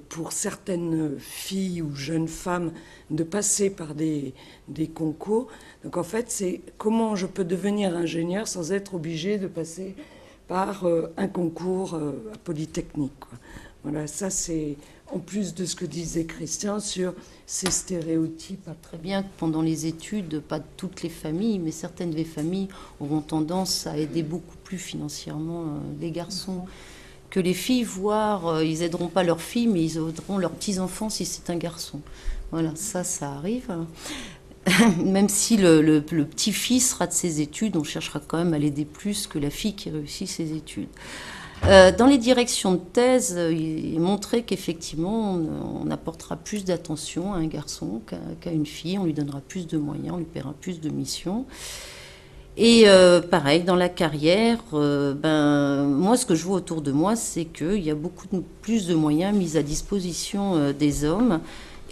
pour certaines filles ou jeunes femmes de passer par des concours. Donc en fait, c'est comment je peux devenir ingénieur sans être obligé de passer par un concours à Polytechnique, quoi. Voilà, ça c'est en plus de ce que disait Christian sur ces stéréotypes. Très bien que pendant les études, pas toutes les familles, mais certaines des familles auront tendance à aider beaucoup plus financièrement les garçons que les filles, voire ils aideront pas leurs filles, mais ils aideront leurs petits-enfants si c'est un garçon. Voilà, ça arrive. Même si le petit-fils rate ses études, on cherchera quand même à l'aider plus que la fille qui réussit ses études. Dans les directions de thèse, il est montré qu'effectivement, on apportera plus d'attention à un garçon qu'à une fille, on lui donnera plus de moyens, on lui paiera plus de missions. Et pareil, dans la carrière, moi, ce que je vois autour de moi, c'est qu'il y a beaucoup plus de moyens mis à disposition des hommes.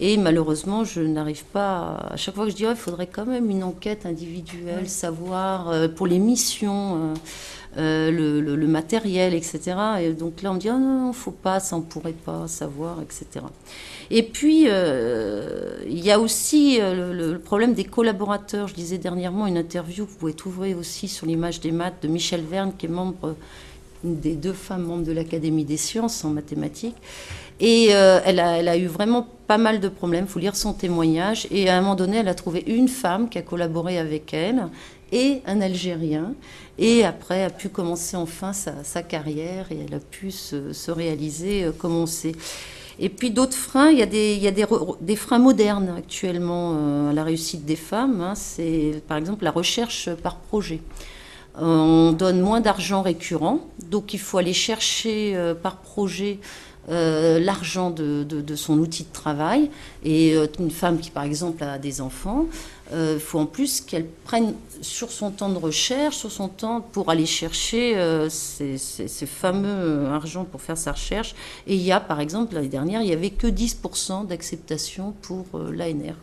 Et malheureusement, je n'arrive pas... À chaque fois que je dis, il faudrait quand même une enquête individuelle, savoir pour les missions... le matériel, etc. Et donc là, on me dit, non, il ne faut pas, ça, on ne pourrait pas savoir, etc. Et puis, il y a aussi le problème des collaborateurs. Je lisais dernièrement une interview que vous pouvez trouver aussi sur l'image des maths de Michel Verne, qui est membre, une des 2 femmes membres de l'Académie des sciences en mathématiques. Et elle a eu vraiment pas mal de problèmes. Il faut lire son témoignage. Et à un moment donné, elle a trouvé une femme qui a collaboré avec elle et un Algérien. Et après, a pu commencer enfin sa carrière et elle a pu se réaliser comme on sait. Et puis d'autres freins, il y a des freins modernes actuellement à la réussite des femmes. C'est par exemple la recherche par projet. On donne moins d'argent récurrent, donc il faut aller chercher par projet l'argent de son outil de travail. Et une femme qui, par exemple, a des enfants, il faut en plus qu'elle prenne sur son temps de recherche, sur son temps pour aller chercher ces fameux argent pour faire sa recherche. Et il y a, par exemple, l'année dernière, il n'y avait que 10% d'acceptation pour l'ANR.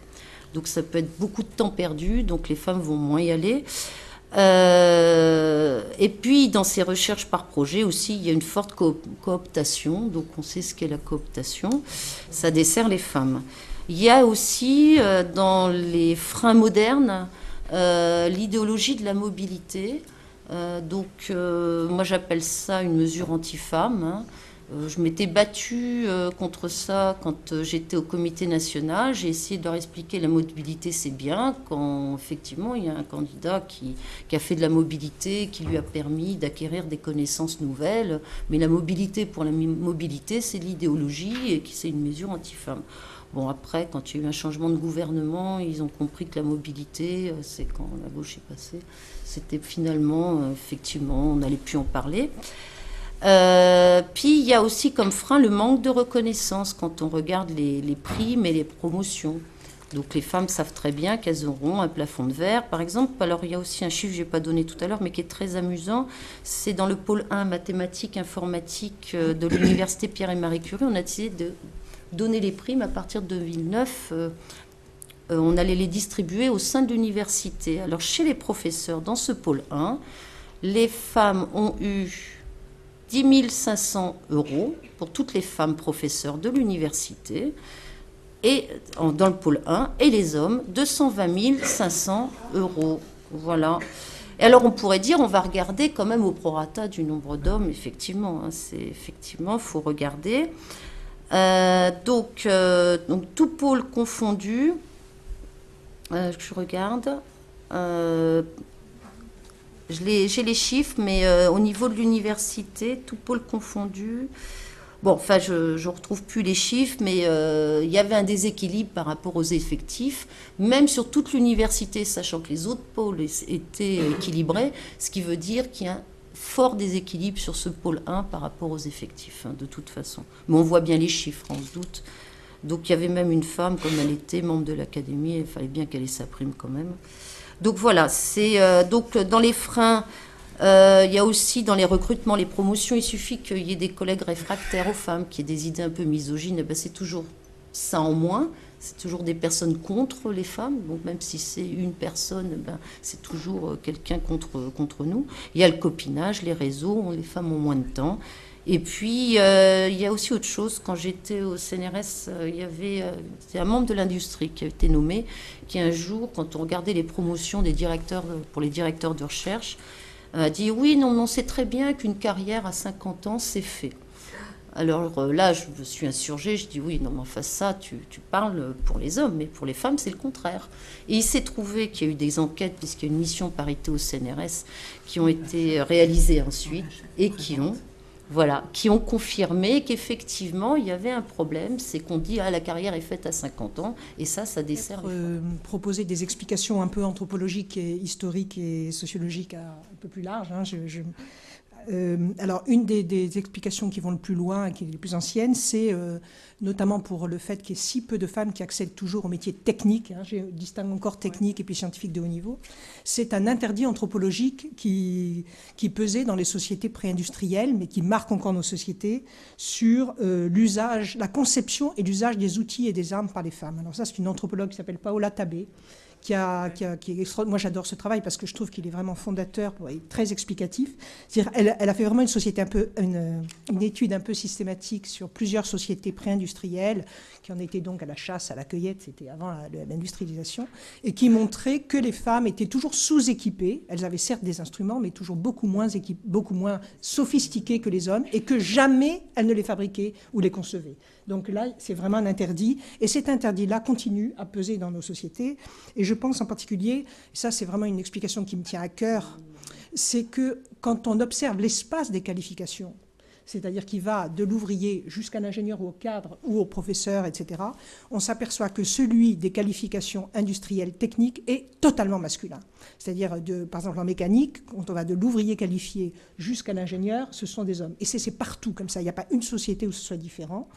Donc ça peut être beaucoup de temps perdu, donc les femmes vont moins y aller. Et puis, dans ces recherches par projet aussi, il y a une forte cooptation. Donc, on sait ce qu'est la cooptation. Ça dessert les femmes. Il y a aussi, dans les freins modernes, l'idéologie de la mobilité. Moi, j'appelle ça une mesure anti-femme. Je m'étais battue contre ça quand j'étais au comité national. J'ai essayé de leur expliquer la mobilité, c'est bien, quand effectivement il y a un candidat qui a fait de la mobilité, qui lui a permis d'acquérir des connaissances nouvelles. Mais la mobilité pour la mobilité, c'est de l'idéologie et c'est une mesure anti-femme. Bon, après, quand il y a eu un changement de gouvernement, ils ont compris que la mobilité, c'est quand la gauche est passée, c'était finalement, effectivement, on n'allait plus en parler. Puis il y a aussi comme frein le manque de reconnaissance quand on regarde les primes et les promotions. Donc les femmes savent très bien qu'elles auront un plafond de verre, par exemple. Alors il y a aussi un chiffre que je n'ai pas donné tout à l'heure, mais qui est très amusant. C'est dans le pôle 1 mathématiques, informatique de l'université Pierre et Marie Curie. On a décidé de donner les primes à partir de 2009. On allait les distribuer au sein de l'université. Alors chez les professeurs, dans ce pôle 1, les femmes ont eu 10 500 € pour toutes les femmes professeurs de l'université, et dans le pôle 1, et les hommes, 220 500 €. Voilà. Et alors on pourrait dire, on va regarder quand même au prorata du nombre d'hommes, effectivement. Effectivement, il faut regarder. Donc tout pôle confondu, je regarde... J'ai les chiffres, mais au niveau de l'université, tout pôle confondu. Bon, enfin, je ne retrouve plus les chiffres, mais il y avait un déséquilibre par rapport aux effectifs, même sur toute l'université, sachant que les autres pôles étaient équilibrés, ce qui veut dire qu'il y a un fort déséquilibre sur ce pôle 1 par rapport aux effectifs, de toute façon. Mais on voit bien les chiffres, on se doute. Donc il y avait même une femme, comme elle était membre de l'académie, il fallait bien qu'elle ait sa prime quand même. Donc voilà, c'est donc dans les freins, il y a aussi dans les recrutements, les promotions, il suffit qu'il y ait des collègues réfractaires aux femmes, qu'il y ait des idées un peu misogynes, c'est toujours ça en moins, c'est toujours des personnes contre les femmes, donc même si c'est une personne, c'est toujours quelqu'un contre nous. Il y a le copinage, les réseaux, les femmes ont moins de temps. Et puis, il y a aussi autre chose. Quand j'étais au CNRS, il y avait un membre de l'industrie qui a été nommé, qui un jour, quand on regardait les promotions des directeurs, pour les directeurs de recherche, a dit « Oui, non, on sait très bien qu'une carrière à 50 ans, c'est fait. » Alors là, je me suis insurgée, je dis oui, non, mais enfin ça, tu parles pour les hommes, mais pour les femmes, c'est le contraire. Et il s'est trouvé qu'il y a eu des enquêtes, puisqu'il y a une mission parité au CNRS, qui ont été réalisées ensuite et qui ont confirmé qu'effectivement, il y avait un problème, c'est qu'on dit la carrière est faite à 50 ans, et ça dessert les femmes. Proposer des explications un peu anthropologiques et historiques et sociologiques un peu plus larges. Alors, une des explications qui vont le plus loin, qui est les plus anciennes, c'est notamment pour le fait qu'il y ait si peu de femmes qui accèdent toujours aux métiers techniques. Je distingue encore technique et puis scientifique de haut niveau. C'est un interdit anthropologique qui pesait dans les sociétés pré-industrielles, mais qui marque encore nos sociétés, sur l'usage, la conception et l'usage des outils et des armes par les femmes. Alors ça, c'est une anthropologue qui s'appelle Paola Tabé, qui est extraordinaire. Moi, j'adore ce travail parce que je trouve qu'il est vraiment fondateur, très explicatif. C'est-à-dire, elle a fait vraiment une étude un peu systématique sur plusieurs sociétés pré-industrielles qui en étaient donc à la chasse, à la cueillette, c'était avant l'industrialisation, et qui montrait que les femmes étaient toujours sous-équipées. Elles avaient certes des instruments, mais toujours beaucoup moins sophistiquées que les hommes, et que jamais elles ne les fabriquaient ou les concevaient. Donc là, c'est vraiment un interdit. Et cet interdit-là continue à peser dans nos sociétés. Et je pense en particulier, ça c'est vraiment une explication qui me tient à cœur, c'est que quand on observe l'espace des qualifications, c'est-à-dire qui va de l'ouvrier jusqu'à l'ingénieur ou au cadre ou au professeur, etc., on s'aperçoit que celui des qualifications industrielles techniques est totalement masculin. C'est-à-dire, par exemple, en mécanique, quand on va de l'ouvrier qualifié jusqu'à l'ingénieur, ce sont des hommes. Et c'est partout comme ça. Il n'y a pas une société où ce soit différent.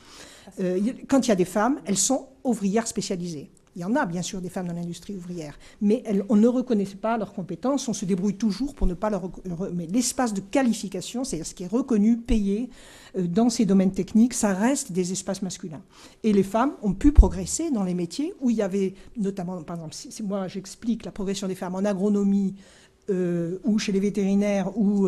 Quand il y a des femmes, elles sont ouvrières spécialisées. Il y en a bien sûr des femmes dans l'industrie ouvrière, mais on ne reconnaît pas leurs compétences, on se débrouille toujours pour ne pas leur... Mais l'espace de qualification, c'est-à-dire ce qui est reconnu, payé dans ces domaines techniques, ça reste des espaces masculins. Et les femmes ont pu progresser dans les métiers où il y avait notamment, par exemple, moi j'explique la progression des femmes en agronomie, ou chez les vétérinaires, ou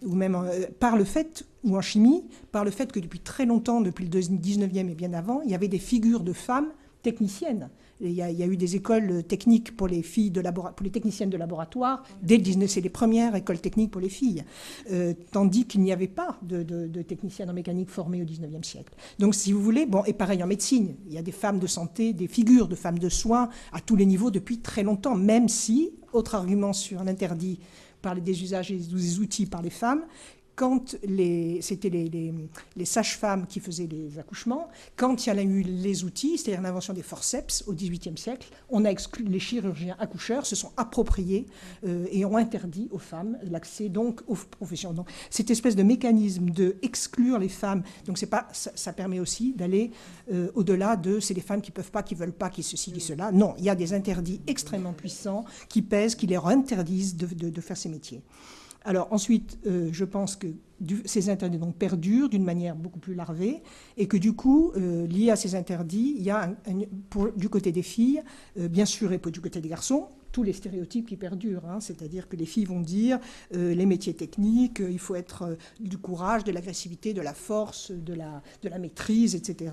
même par le fait, ou en chimie, par le fait que depuis très longtemps, depuis le 19e et bien avant, il y avait des figures de femmes techniciennes. Il y a eu des écoles techniques pour les filles pour les techniciennes de laboratoire. Dès le 19, c'est les premières écoles techniques pour les filles. Tandis qu'il n'y avait pas de techniciennes en mécanique formées au 19e siècle. Donc, si vous voulez, et pareil en médecine, il y a des femmes de santé, des figures de femmes de soins à tous les niveaux depuis très longtemps, même si, autre argument sur l'interdit par les désusages et des outils par les femmes, quand c'était les sages-femmes qui faisaient les accouchements, quand il y a eu les outils, c'est-à-dire l'invention des forceps au XVIIIe siècle, on a exclu les chirurgiens accoucheurs, se sont appropriés et ont interdit aux femmes l'accès donc aux professions. Donc cette espèce de mécanisme de exclure les femmes, donc ça permet aussi d'aller au-delà de c'est les femmes qui peuvent pas, qui veulent pas, qui ceci, qui cela. Non, il y a des interdits extrêmement puissants qui pèsent, qui les interdisent de faire ces métiers. Alors ensuite, je pense que ces interdits donc perdurent d'une manière beaucoup plus larvée et que du coup, lié à ces interdits, il y a du côté des filles, bien sûr, et du côté des garçons, tous les stéréotypes qui perdurent. C'est-à-dire que les filles vont dire les métiers techniques, il faut être du courage, de l'agressivité, de la force, de la maîtrise, etc.,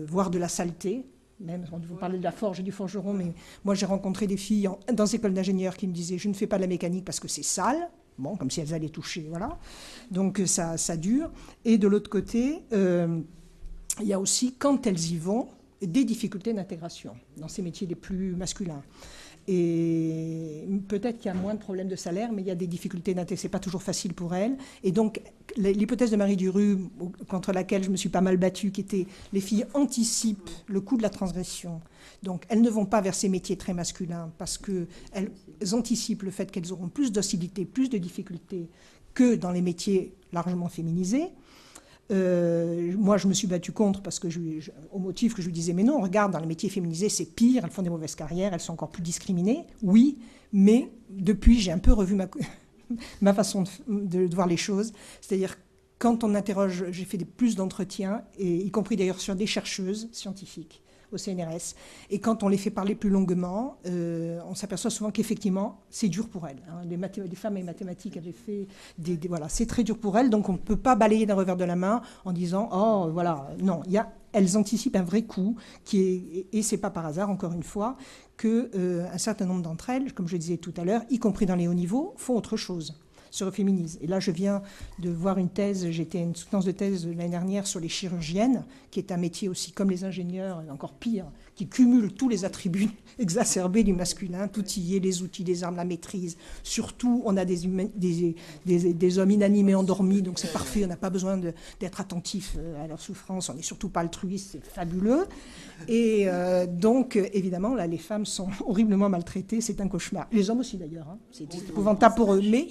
voire de la saleté. Même quand vous parlez de la forge et du forgeron, mais moi j'ai rencontré des filles dans les écoles d'ingénieurs qui me disaient je ne fais pas de la mécanique parce que c'est sale, comme si elles allaient toucher, voilà. Donc ça dure. Et de l'autre côté, il y a aussi, quand elles y vont, des difficultés d'intégration dans ces métiers les plus masculins. Et peut-être qu'il y a moins de problèmes de salaire, mais il y a des difficultés d'intégration. C'est pas toujours facile pour elles. Et donc, l'hypothèse de Marie Duru, contre laquelle je me suis pas mal battue, qui était les filles anticipent le coût de la transgression. Donc, elles ne vont pas vers ces métiers très masculins parce qu'elles anticipent le fait qu'elles auront plus d'hostilité, plus de difficultés que dans les métiers largement féminisés. Moi, je me suis battue contre parce que au motif que je lui disais mais non, regarde, dans les métiers féminisés, c'est pire, elles font des mauvaises carrières, elles sont encore plus discriminées. Oui, mais depuis, j'ai un peu revu ma façon de voir les choses. C'est-à-dire, quand on interroge, j'ai fait plus d'entretiens, et y compris d'ailleurs sur des chercheuses scientifiques au CNRS. Et quand on les fait parler plus longuement, on s'aperçoit souvent qu'effectivement, c'est dur pour elles. Les femmes et les mathématiques avaient fait voilà, c'est très dur pour elles, donc on ne peut pas balayer d'un revers de la main en disant « Oh, voilà ». Non, elles anticipent un vrai coup, et ce n'est pas par hasard, encore une fois, qu'un certain nombre d'entre elles, comme je disais tout à l'heure, y compris dans les hauts niveaux, font autre chose. féminisent. Et là, je viens de voir une thèse, j'étais à une soutenance de thèse l'année dernière sur les chirurgiennes, qui est un métier aussi comme les ingénieurs, et encore pire, qui cumule tous les attributs exacerbés du masculin, tout y est, les outils, les armes, la maîtrise. Surtout, on a des hommes inanimés, endormis, donc c'est parfait, on n'a pas besoin d'être attentif à leur souffrance, on n'est surtout pas altruiste, c'est fabuleux. Et donc, évidemment, là, les femmes sont horriblement maltraitées, c'est un cauchemar. Les hommes aussi, d'ailleurs, hein. C'est épouvantable pour eux, mais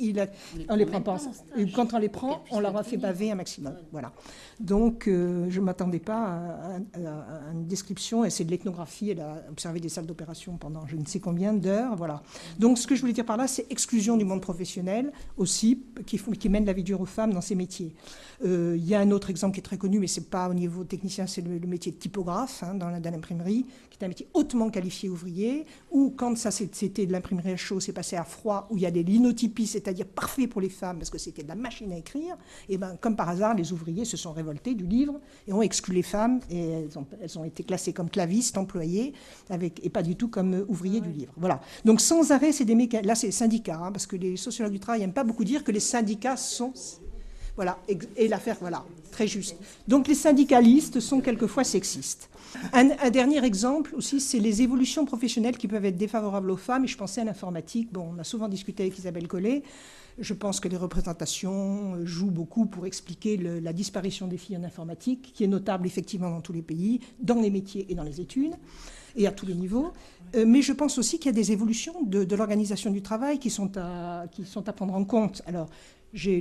on les prend pas. Et quand on les prend, on leur a fait baver un maximum. Voilà. Donc, je ne m'attendais pas à une description, et c'est de l'ethnographie. Elle a observé des salles d'opération pendant je ne sais combien d'heures. Voilà. Donc, ce que je voulais dire par là, c'est exclusion du monde professionnel aussi, qui mène la vie dure aux femmes dans ces métiers. Il y a un autre exemple qui est très connu, mais ce n'est pas au niveau technicien, c'est le métier de typographe hein, dans l'imprimerie, qui est un métier hautement qualifié ouvrier, où quand ça c'était de l'imprimerie à chaud, c'est passé à froid, où il y a des linotypies, c'est-à-dire parfait pour les femmes, parce que c'était de la machine à écrire, et ben, comme par hasard, les ouvriers se sont révoltés du livre et ont exclu les femmes, et elles ont été classées comme clavistes, employées, et pas du tout comme ouvriers du livre. Voilà. Donc sans arrêt, c'est là c'est les syndicats, hein, parce que les sociologues du travail n'aiment pas beaucoup dire que les syndicats sont... Voilà, et l'affaire, voilà, très juste. Donc les syndicalistes sont quelquefois sexistes. Un dernier exemple aussi, c'est les évolutions professionnelles qui peuvent être défavorables aux femmes, et je pensais à l'informatique. Bon, on a souvent discuté avec Isabelle Collet. Je pense que les représentations jouent beaucoup pour expliquer la disparition des filles en informatique, qui est notable effectivement dans tous les pays, dans les métiers et dans les études, et à tous les niveaux. Mais je pense aussi qu'il y a des évolutions de l'organisation du travail qui sont à prendre en compte. Alors,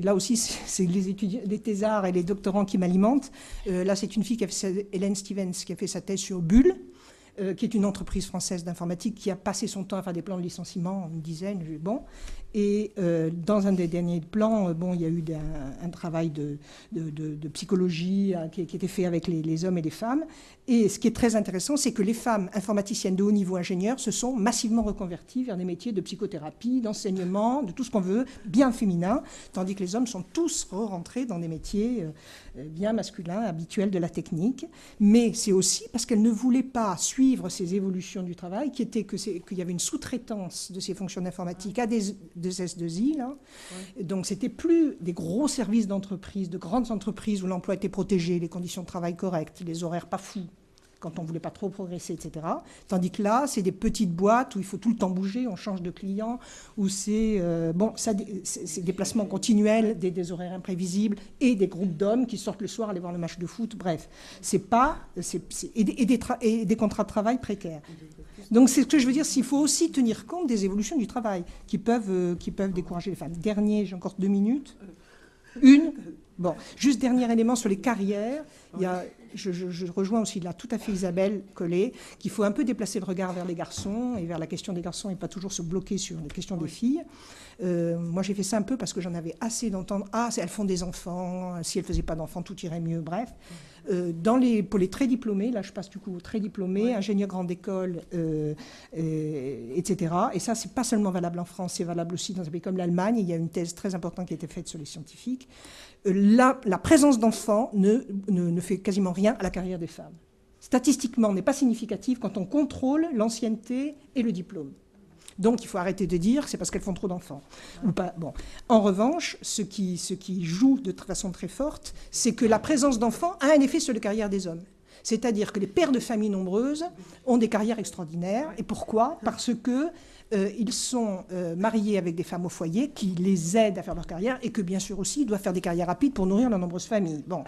là aussi, c'est les thésards et les doctorants qui m'alimentent. Là, c'est une fille, Hélène Stevens, qui a fait sa thèse sur Bull, qui est une entreprise française d'informatique qui a passé son temps à faire des plans de licenciement, une dizaine, bon. Et dans un des derniers plans, il y a eu un travail de psychologie qui était fait avec les hommes et les femmes. Et ce qui est très intéressant, c'est que les femmes informaticiennes de haut niveau ingénieurs se sont massivement reconverties vers des métiers de psychothérapie, d'enseignement, de tout ce qu'on veut, bien féminin, tandis que les hommes sont tous rentrés dans des métiers bien masculins, habituels de la technique. Mais c'est aussi parce qu'elles ne voulaient pas suivre ces évolutions du travail, qu'il y avait une sous-traitance de ces fonctions d'informatique à des S2I. Là. Oui. Donc, c'était plus des gros services d'entreprise, de grandes entreprises où l'emploi était protégé, les conditions de travail correctes, les horaires pas fous, quand on ne voulait pas trop progresser, etc. Tandis que là, c'est des petites boîtes où il faut tout le temps bouger, on change de client, où c'est des placements continuels, des horaires imprévisibles, et des groupes d'hommes qui sortent le soir aller voir le match de foot. Bref, et des contrats de travail précaires. Donc, c'est ce que je veux dire, s'il faut aussi tenir compte des évolutions du travail qui peuvent décourager les femmes. Dernier, j'ai encore 2 minutes. Bon, juste dernier élément sur les carrières. Je rejoins aussi là tout à fait Isabelle Collet, qu'il faut un peu déplacer le regard vers les garçons et vers la question des garçons et pas toujours se bloquer sur les questions des filles. Moi, j'ai fait ça un peu parce que j'en avais assez d'entendre « Ah, elles font des enfants, si elles ne faisaient pas d'enfants, tout irait mieux. » Bref. Pour les très diplômés, là je passe du coup aux très diplômés, ingénieurs grande école, etc. Et ça, c'est pas seulement valable en France, c'est valable aussi dans un pays comme l'Allemagne. Il y a une thèse très importante qui a été faite sur les scientifiques. La présence d'enfants ne fait quasiment rien à la carrière des femmes. Statistiquement, n'est pas significative quand on contrôle l'ancienneté et le diplôme. Donc, il faut arrêter de dire que c'est parce qu'elles font trop d'enfants. Ou pas. Bon. En revanche, ce qui joue de façon très forte, c'est que la présence d'enfants a un effet sur les carrières des hommes. C'est-à-dire que les pères de familles nombreuses ont des carrières extraordinaires. Et pourquoi ? Parce que ils sont mariés avec des femmes au foyer qui les aident à faire leur carrière et que, bien sûr, aussi, ils doivent faire des carrières rapides pour nourrir leurs nombreuses familles. Bon.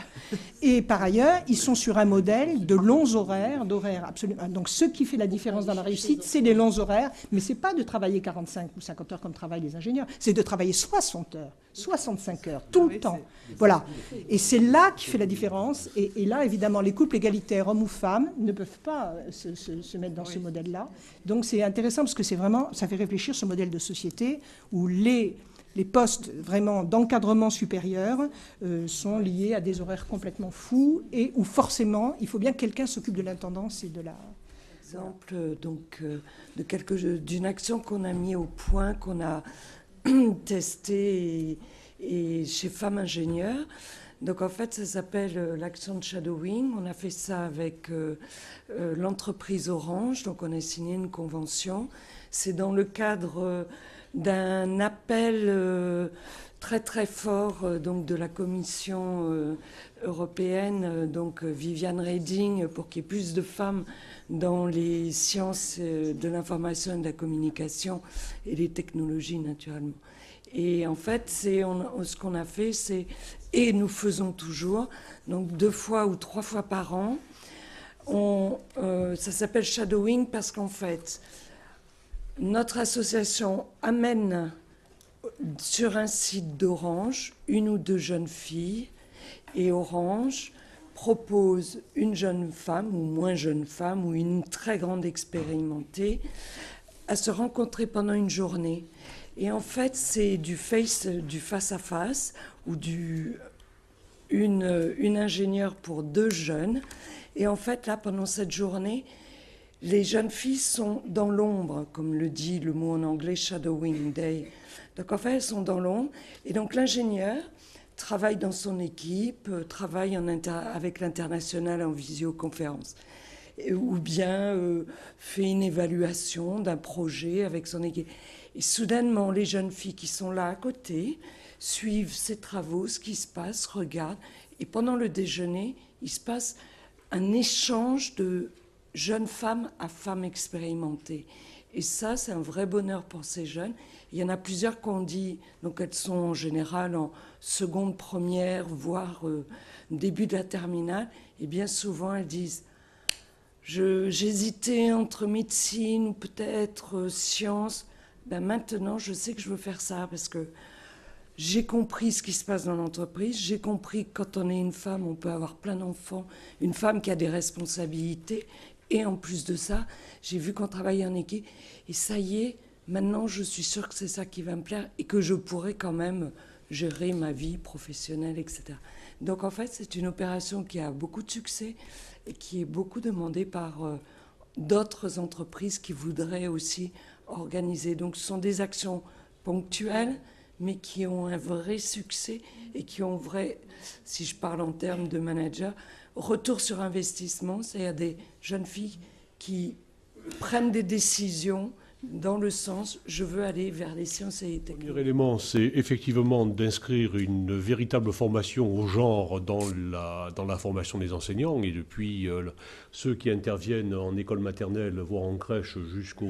Et par ailleurs, ils sont sur un modèle de longs horaires, d'horaires absolument... Donc, ce qui fait la différence dans la réussite, c'est les longs horaires, mais ce n'est pas de travailler 45 ou 50 heures comme travaillent les ingénieurs, c'est de travailler 60 heures, 65 heures, tout le temps. Voilà. Et c'est là qui fait la différence. Et là, évidemment, les couples égalitaires, hommes ou femmes, ne peuvent pas se mettre dans ce modèle-là. Donc, c'est intéressant parce que c'est vraiment... Ça fait réfléchir ce modèle de société où les postes vraiment d'encadrement supérieur sont liés à des horaires complètement fous et où forcément, il faut bien que quelqu'un s'occupe de l'intendance et de la... Exemple donc, d'une action qu'on a mis au point, qu'on a testée et chez Femmes Ingénieurs. Donc en fait, ça s'appelle l'action de shadowing. On a fait ça avec l'entreprise Orange. Donc on a signé une convention. C'est dans le cadre d'un appel très très fort donc de la Commission européenne, donc Viviane Reding, pour qu'il y ait plus de femmes dans les sciences de l'information et de la communication et les technologies naturellement. Et en fait, ce qu'on a fait, et nous faisons toujours, donc 2 fois ou 3 fois par an, ça s'appelle shadowing parce qu'en fait, notre association amène sur un site d'Orange 1 ou 2 jeunes filles, et Orange propose une jeune femme ou moins jeune femme ou une très grande expérimentée à se rencontrer pendant une journée. Et en fait, c'est du face à face ou une ingénieure pour 2 jeunes. Et en fait, là, pendant cette journée, les jeunes filles sont dans l'ombre, comme le dit le mot en anglais, shadowing day. Donc en fait, elles sont dans l'ombre. Et donc l'ingénieur travaille dans son équipe, travaille avec l'international en visioconférence. Ou bien fait une évaluation d'un projet avec son équipe. Et soudainement, les jeunes filles qui sont là à côté suivent ces travaux, ce qui se passe, regardent. Et pendant le déjeuner, il se passe un échange de jeunes femmes à femmes expérimentées. Et ça, c'est un vrai bonheur pour ces jeunes. Il y en a plusieurs qu'on dit, donc elles sont en général en seconde, première, voire début de la terminale. Et bien souvent, elles disent j'hésitais entre médecine ou peut-être sciences. Ben maintenant, je sais que je veux faire ça parce que j'ai compris ce qui se passe dans l'entreprise. J'ai compris que quand on est une femme, on peut avoir plein d'enfants. Une femme qui a des responsabilités. Et en plus de ça, j'ai vu qu'on travaillait en équipe. Et ça y est, maintenant, je suis sûre que c'est ça qui va me plaire et que je pourrai quand même gérer ma vie professionnelle, etc. Donc en fait, c'est une opération qui a beaucoup de succès et qui est beaucoup demandée par d'autres entreprises qui voudraient aussi organiser. Donc ce sont des actions ponctuelles, mais qui ont un vrai succès et qui ont vrai, si je parle en termes de manager, retour sur investissement, c'est-à-dire des jeunes filles qui prennent des décisions dans le sens, je veux aller vers les sciences et les technologies. Le premier élément, c'est effectivement d'inscrire une véritable formation au genre dans la formation des enseignants, et depuis ceux qui interviennent en école maternelle, voire en crèche, jusqu'au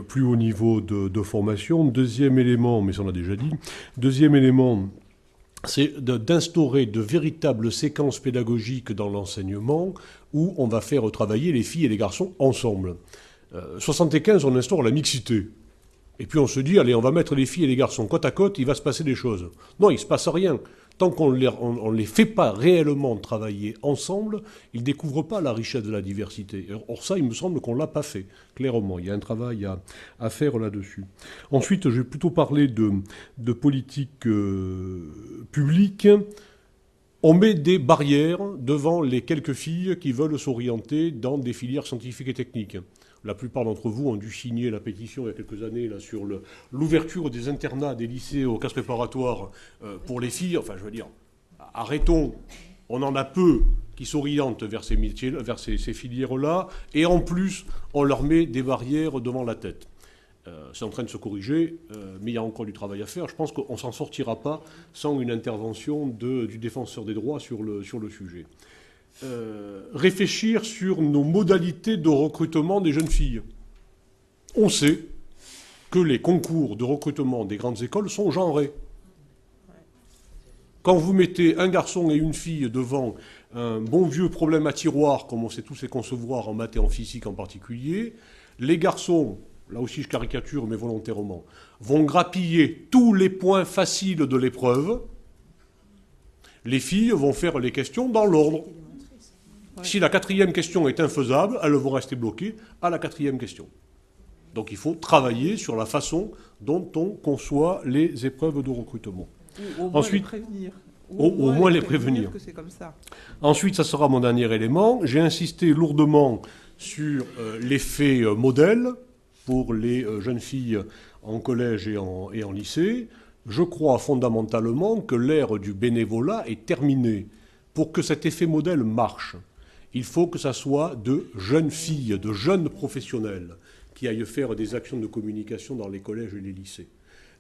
plus haut niveau de formation. Deuxième élément, mais ça on l'a déjà dit, deuxième élément, c'est d'instaurer de véritables séquences pédagogiques dans l'enseignement où on va faire travailler les filles et les garçons ensemble. 75, on instaure la mixité. Et puis on se dit, allez, on va mettre les filles et les garçons côte à côte, il va se passer des choses. Non, il ne se passe rien. Tant qu'on ne les fait pas réellement travailler ensemble, ils ne découvrent pas la richesse de la diversité. Or ça, il me semble qu'on ne l'a pas fait, clairement. Il y a un travail à faire là-dessus. Ensuite, je vais plutôt parler de politique publique. On met des barrières devant les quelques filles qui veulent s'orienter dans des filières scientifiques et techniques. La plupart d'entre vous ont dû signer la pétition il y a quelques années là, sur l'ouverture des internats des lycées aux classes préparatoires pour les filles. Enfin, je veux dire, arrêtons. On en a peu qui s'orientent vers ces métiers, vers ces filières-là, et en plus, on leur met des barrières devant la tête. C'est en train de se corriger, mais il y a encore du travail à faire. Je pense qu'on ne s'en sortira pas sans une intervention du défenseur des droits sur le sujet. Réfléchir sur nos modalités de recrutement des jeunes filles. On sait que les concours de recrutement des grandes écoles sont genrés. Quand vous mettez un garçon et une fille devant un bon vieux problème à tiroir, comme on sait tous les concevoir en maths et en physique en particulier, les garçons, là aussi je caricature mais volontairement, vont grappiller tous les points faciles de l'épreuve. Les filles vont faire les questions dans l'ordre. Si la 4e question est infaisable, elles vont rester bloquées à la 4e question. Donc il faut travailler sur la façon dont on conçoit les épreuves de recrutement. Ou au moins Ensuite, les prévenir. Au moins les prévenir. Que c'est comme ça. Ensuite, ça sera mon dernier élément. J'ai insisté lourdement sur l'effet modèle pour les jeunes filles en collège et en lycée. Je crois fondamentalement que l'ère du bénévolat est terminée. Pour que cet effet modèle marche, il faut que ça soit de jeunes filles, de jeunes professionnels qui aillent faire des actions de communication dans les collèges et les lycées.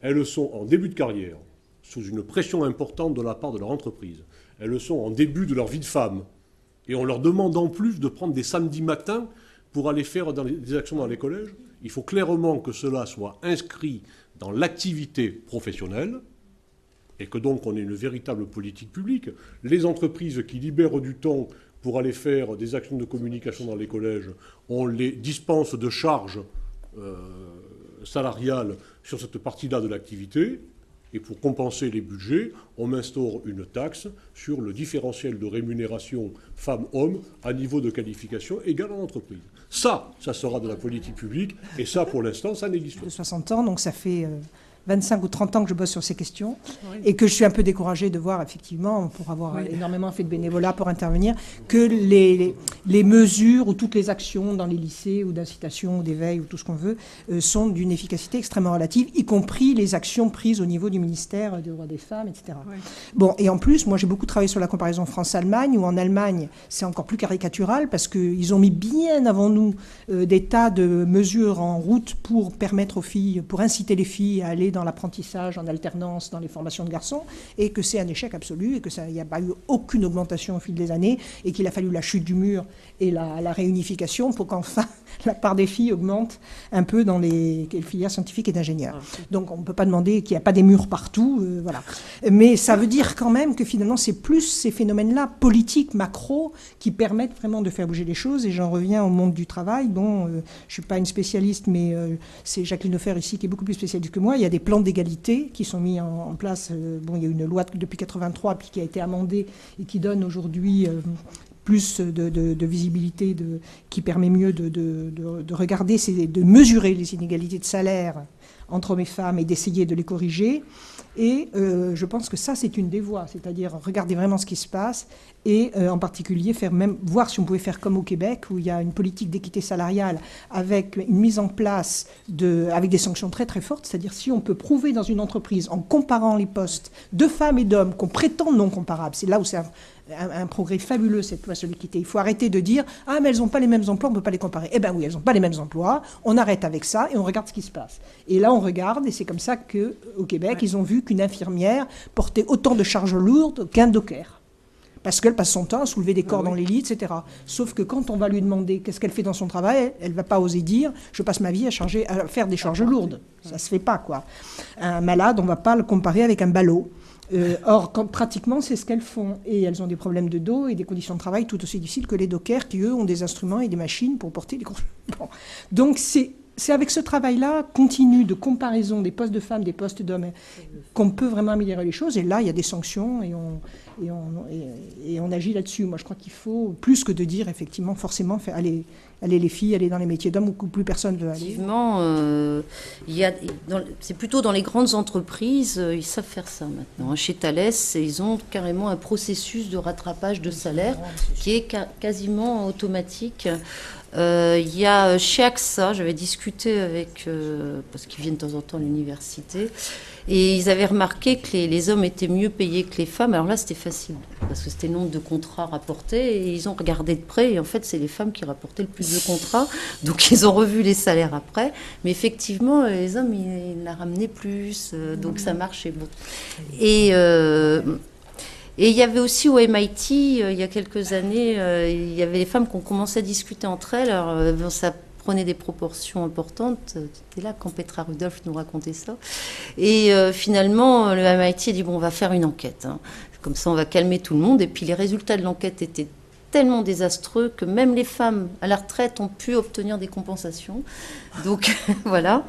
Elles sont en début de carrière. sous une pression importante de la part de leur entreprise. Elles le sont en début de leur vie de femme. Et on leur demande en plus de prendre des samedis matins pour aller faire des actions dans les collèges. Il faut clairement que cela soit inscrit dans l'activité professionnelle et que donc on ait une véritable politique publique. Les entreprises qui libèrent du temps pour aller faire des actions de communication dans les collèges, on les dispense de charges salariales sur cette partie-là de l'activité. Et pour compenser les budgets, on instaure une taxe sur le différentiel de rémunération femmes-hommes à niveau de qualification égal en entreprise. Ça sera de la politique publique, et ça, pour l'instant, ça n'existe pas. De 60 ans, donc ça fait 25 ou 30 ans que je bosse sur ces questions, et que je suis un peu découragée de voir, effectivement, pour avoir énormément fait de bénévolat pour intervenir, que les mesures ou toutes les actions dans les lycées ou d'incitation ou d'éveil ou tout ce qu'on veut sont d'une efficacité extrêmement relative, y compris les actions prises au niveau du ministère des droits des femmes, etc. Oui. Bon, et en plus, moi j'ai beaucoup travaillé sur la comparaison France-Allemagne, où en Allemagne c'est encore plus caricatural, parce qu'ils ont mis bien avant nous des tas de mesures en route pour permettre aux filles, pour inciter les filles à aller dans l'apprentissage, en alternance, dans les formations de garçons, et que c'est un échec absolu, et qu'il n'y a pas eu aucune augmentation au fil des années, et qu'il a fallu la chute du mur et la réunification pour qu'enfin la part des filles augmente un peu dans les filières scientifiques et d'ingénieurs. Donc on ne peut pas demander qu'il n'y a pas des murs partout, voilà. Mais ça veut dire quand même que finalement c'est plus ces phénomènes-là, politiques, macro, qui permettent vraiment de faire bouger les choses, et j'en reviens au monde du travail, dont je ne suis pas une spécialiste, mais c'est Jacqueline Hofer ici qui est beaucoup plus spécialiste que moi. Il y a des plans d'égalité qui sont mis en place. Bon, il y a une loi depuis 83 puis qui a été amendée et qui donne aujourd'hui plus de visibilité, qui permet mieux de regarder, de mesurer les inégalités de salaire entre hommes et femmes et d'essayer de les corriger. Et je pense que ça, c'est une des voies, c'est-à-dire regarder vraiment ce qui se passe et en particulier voir si on pouvait faire comme au Québec, où il y a une politique d'équité salariale avec une mise en place avec des sanctions très très fortes, c'est-à-dire si on peut prouver dans une entreprise, en comparant les postes de femmes et d'hommes qu'on prétend non comparables, c'est là où c'est un progrès fabuleux, cette loi sur l'équité. Il faut arrêter de dire « Ah, mais elles n'ont pas les mêmes emplois, on ne peut pas les comparer. » Eh bien oui, elles n'ont pas les mêmes emplois, on arrête avec ça et on regarde ce qui se passe. Et là, on regarde, et c'est comme ça qu'au Québec, ils ont vu qu'une infirmière portait autant de charges lourdes qu'un docker. Parce qu'elle passe son temps à soulever des corps dans les lits, etc. Sauf que quand on va lui demander qu'est-ce qu'elle fait dans son travail, elle ne va pas oser dire « Je passe ma vie à faire des charges lourdes. » Ça ne se fait pas, quoi. Un malade, on ne va pas le comparer avec un ballot. Or, pratiquement, c'est ce qu'elles font. Et elles ont des problèmes de dos et des conditions de travail tout aussi difficiles que les dockers qui, eux, ont des instruments et des machines pour porter les gros... Bon. Donc, c'est avec ce travail-là continu de comparaison des postes de femmes, des postes d'hommes, qu'on peut vraiment améliorer les choses. Et là, il y a des sanctions et on agit là-dessus. Moi, je crois qu'il faut, plus que de dire, effectivement, forcément, allez les filles, aller dans les métiers d'hommes où plus personne ne veut aller. Effectivement, c'est plutôt dans les grandes entreprises, ils savent faire ça maintenant. Chez Thales, ils ont carrément un processus de rattrapage de salaire qui est quasiment automatique. Il y a chez AXA, j'avais discuté avec, parce qu'ils viennent de temps en temps à l'université, et ils avaient remarqué que les hommes étaient mieux payés que les femmes. Alors là, c'était facile, parce que c'était le nombre de contrats rapportés, et ils ont regardé de près, et en fait, c'est les femmes qui rapportaient le plus de contrats, donc ils ont revu les salaires après. Mais effectivement, les hommes, ils la ramenaient plus, donc ça marchait. Bon. Et il y avait aussi au MIT, il y a quelques années, il y avait les femmes qui ont commencé à discuter entre elles. Alors, ça prenait des proportions importantes. C'était là quand Petra Rudolph nous racontait ça. Et finalement, le MIT a dit, bon, on va faire une enquête. Hein. Comme ça, on va calmer tout le monde. Et puis les résultats de l'enquête étaient tellement désastreux que même les femmes à la retraite ont pu obtenir des compensations. Donc, voilà.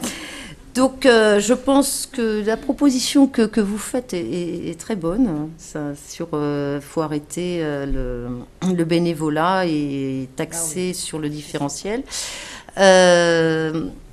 Donc, je pense que la proposition que vous faites est très bonne. Faut arrêter le bénévolat et taxer sur le différentiel.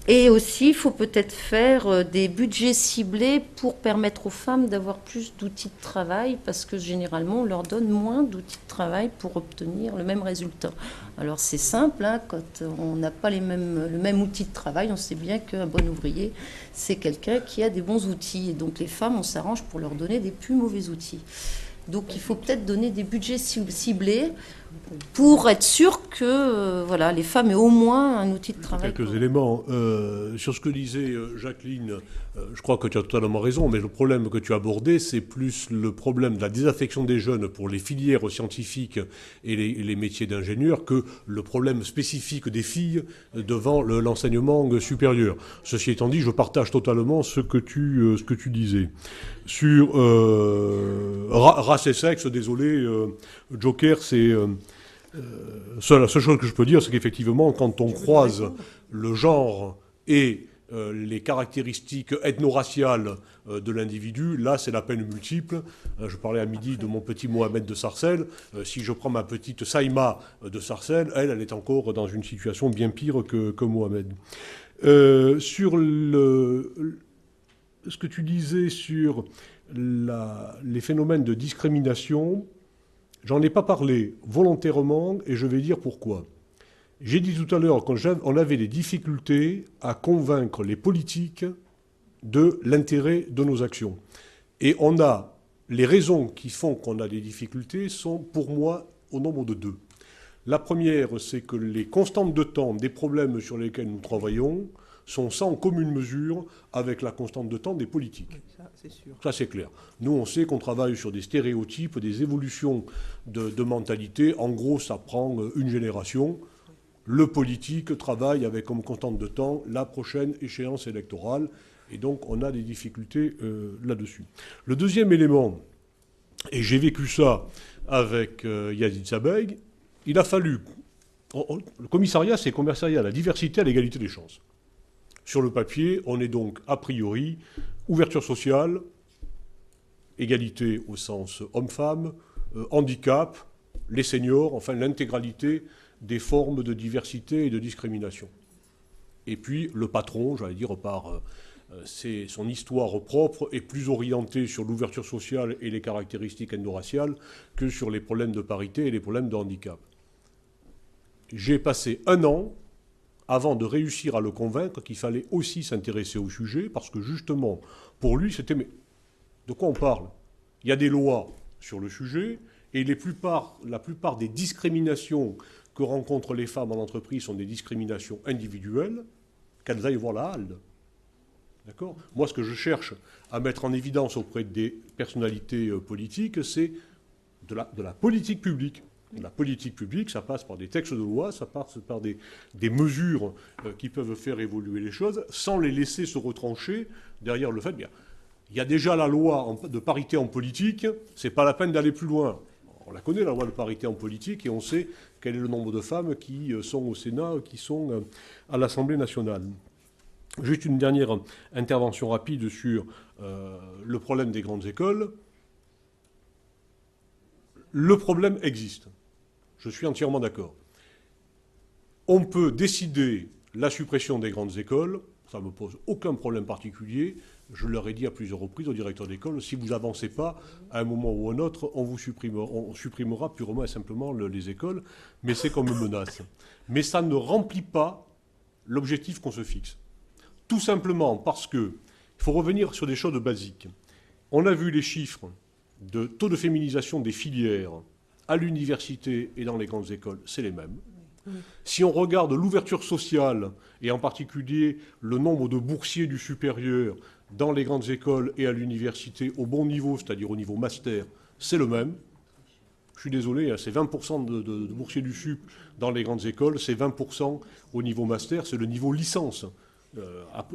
Et aussi, il faut peut-être faire des budgets ciblés pour permettre aux femmes d'avoir plus d'outils de travail, parce que généralement, on leur donne moins d'outils de travail pour obtenir le même résultat. Alors c'est simple, hein, quand on n'a pas le même outil de travail, on sait bien qu'un bon ouvrier, c'est quelqu'un qui a des bons outils. Et donc les femmes, on s'arrange pour leur donner des plus mauvais outils. Donc il faut peut-être donner des budgets ciblés pour être sûr que voilà, les femmes aient au moins un outil de travail. Quelques éléments. Sur ce que disait Jacqueline, je crois que tu as totalement raison, mais le problème que tu as abordé, c'est plus le problème de la désaffection des jeunes pour les filières scientifiques et les métiers d'ingénieur que le problème spécifique des filles devant l'enseignement supérieur. Ceci étant dit, je partage totalement ce que tu disais. Sur race et sexe, désolé, Joker, c'est... la seule chose que je peux dire, c'est qu'effectivement, quand on croise le genre et les caractéristiques ethno-raciales de l'individu, là, c'est la peine multiple. Je parlais à midi de mon petit Mohamed de Sarcelles. Si je prends ma petite Saïma de Sarcelles, elle est encore dans une situation bien pire que Mohamed. Sur ce que tu disais sur les phénomènes de discrimination, j'en ai pas parlé volontairement et je vais dire pourquoi. J'ai dit tout à l'heure qu'on avait des difficultés à convaincre les politiques de l'intérêt de nos actions. Et les raisons qui font qu'on a des difficultés sont pour moi au nombre de 2. La première, c'est que les constantes de temps des problèmes sur lesquels nous travaillons sont sans commune mesure avec la constante de temps des politiques. Oui, ça, c'est sûr. Ça, c'est clair. Nous, on sait qu'on travaille sur des stéréotypes, des évolutions de mentalité. En gros, ça prend une génération. Le politique travaille avec comme constante de temps la prochaine échéance électorale. Et donc, on a des difficultés là-dessus. Le deuxième élément, et j'ai vécu ça avec Yazid Sabeg, il a fallu... Le commissariat, c'est commissariat à la diversité, à l'égalité des chances. Sur le papier, on est donc a priori ouverture sociale, égalité au sens homme-femme, handicap, les seniors, enfin l'intégralité des formes de diversité et de discrimination. Et puis le patron, j'allais dire, par son histoire propre, est plus orienté sur l'ouverture sociale et les caractéristiques ethno-raciales que sur les problèmes de parité et les problèmes de handicap. J'ai passé 1 an avant de réussir à le convaincre qu'il fallait aussi s'intéresser au sujet, parce que justement, pour lui, c'était... Mais de quoi on parle? Il y a des lois sur le sujet, et la plupart des discriminations que rencontrent les femmes en entreprise sont des discriminations individuelles, qu'elles aillent voir la HALDE. D'accord? Moi, ce que je cherche à mettre en évidence auprès des personnalités politiques, c'est de la politique publique. La politique publique, ça passe par des textes de loi, ça passe par des mesures qui peuvent faire évoluer les choses, sans les laisser se retrancher derrière le fait qu'il y a déjà la loi de parité en politique, c'est pas la peine d'aller plus loin. On la connaît, la loi de parité en politique, et on sait quel est le nombre de femmes qui sont au Sénat, qui sont à l'Assemblée nationale. Juste une dernière intervention rapide sur le problème des grandes écoles. Le problème existe. Je suis entièrement d'accord. On peut décider la suppression des grandes écoles, ça ne me pose aucun problème particulier. Je leur ai dit à plusieurs reprises aux directeurs d'école, si vous n'avancez pas, à un moment ou à un autre, on supprimera purement et simplement les écoles, mais c'est comme une menace. Mais ça ne remplit pas l'objectif qu'on se fixe. Tout simplement parce qu'il faut revenir sur des choses basiques. On a vu les chiffres de taux de féminisation des filières à l'université et dans les grandes écoles, c'est les mêmes. Si on regarde l'ouverture sociale, et en particulier le nombre de boursiers du supérieur dans les grandes écoles et à l'université au bon niveau, c'est-à-dire au niveau master, c'est le même. Je suis désolé, c'est 20% de boursiers du sup dans les grandes écoles, c'est 20% au niveau master, c'est le niveau licence,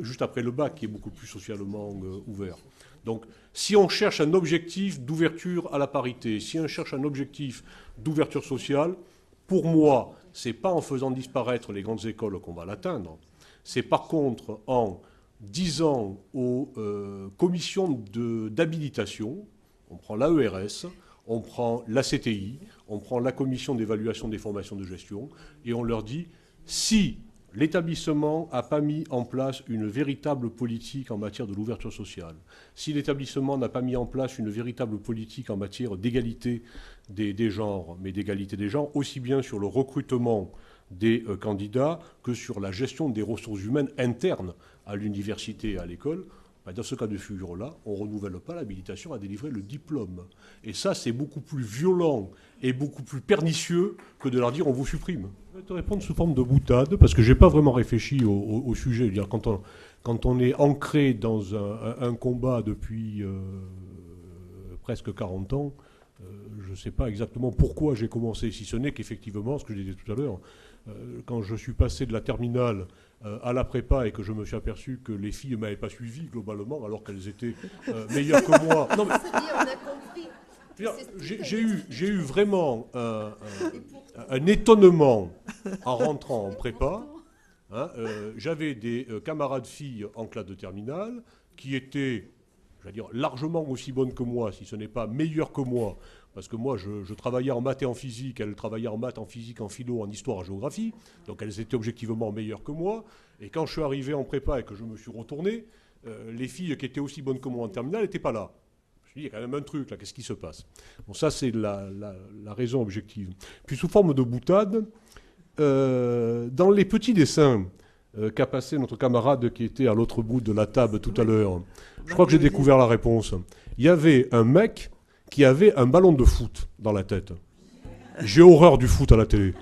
juste après le bac, qui est beaucoup plus socialement ouvert. Donc, si on cherche un objectif d'ouverture à la parité, si on cherche un objectif d'ouverture sociale, pour moi, ce n'est pas en faisant disparaître les grandes écoles qu'on va l'atteindre. C'est par contre en disant aux commissions d'habilitation, on prend l'AERS, on prend la CTI, on prend la commission d'évaluation des formations de gestion, et on leur dit, si l'établissement n'a pas mis en place une véritable politique en matière de l'ouverture sociale, si l'établissement n'a pas mis en place une véritable politique en matière d'égalité des genres, mais d'égalité des genres aussi bien sur le recrutement des candidats que sur la gestion des ressources humaines internes à l'université et à l'école, Dans ce cas de figure-là, on ne renouvelle pas l'habilitation à délivrer le diplôme. Et ça, c'est beaucoup plus violent et beaucoup plus pernicieux que de leur dire on vous supprime. Je vais te répondre sous forme de boutade, parce que je n'ai pas vraiment réfléchi au sujet. Je veux dire, quand on est ancré dans un combat depuis presque 40 ans, je ne sais pas exactement pourquoi j'ai commencé, si ce n'est qu'effectivement, ce que je disais tout à l'heure, quand je suis passé de la terminale à la prépa et que je me suis aperçu que les filles ne m'avaient pas suivi globalement alors qu'elles étaient meilleures que moi. Non, mais, j'ai eu vraiment un étonnement en rentrant en prépa. Hein, j'avais des camarades filles en classe de terminale qui étaient, je vais dire, largement aussi bonnes que moi, si ce n'est pas meilleures que moi. Parce que moi, je travaillais en maths et en physique, elles travaillaient en maths, en physique, en philo, en histoire, en géographie. Donc elles étaient objectivement meilleures que moi. Et quand je suis arrivé en prépa et que je me suis retourné, les filles qui étaient aussi bonnes que moi en terminale n'étaient pas là. Je me suis dit, il y a quand même un truc là, qu'est-ce qui se passe? Bon, ça, c'est la raison objective. Puis sous forme de boutade, dans les petits dessins qu'a passé notre camarade qui était à l'autre bout de la table tout à l'heure, je crois que j'ai découvert la réponse. Il y avait un mec qui avait un ballon de foot dans la tête. J'ai horreur du foot à la télé.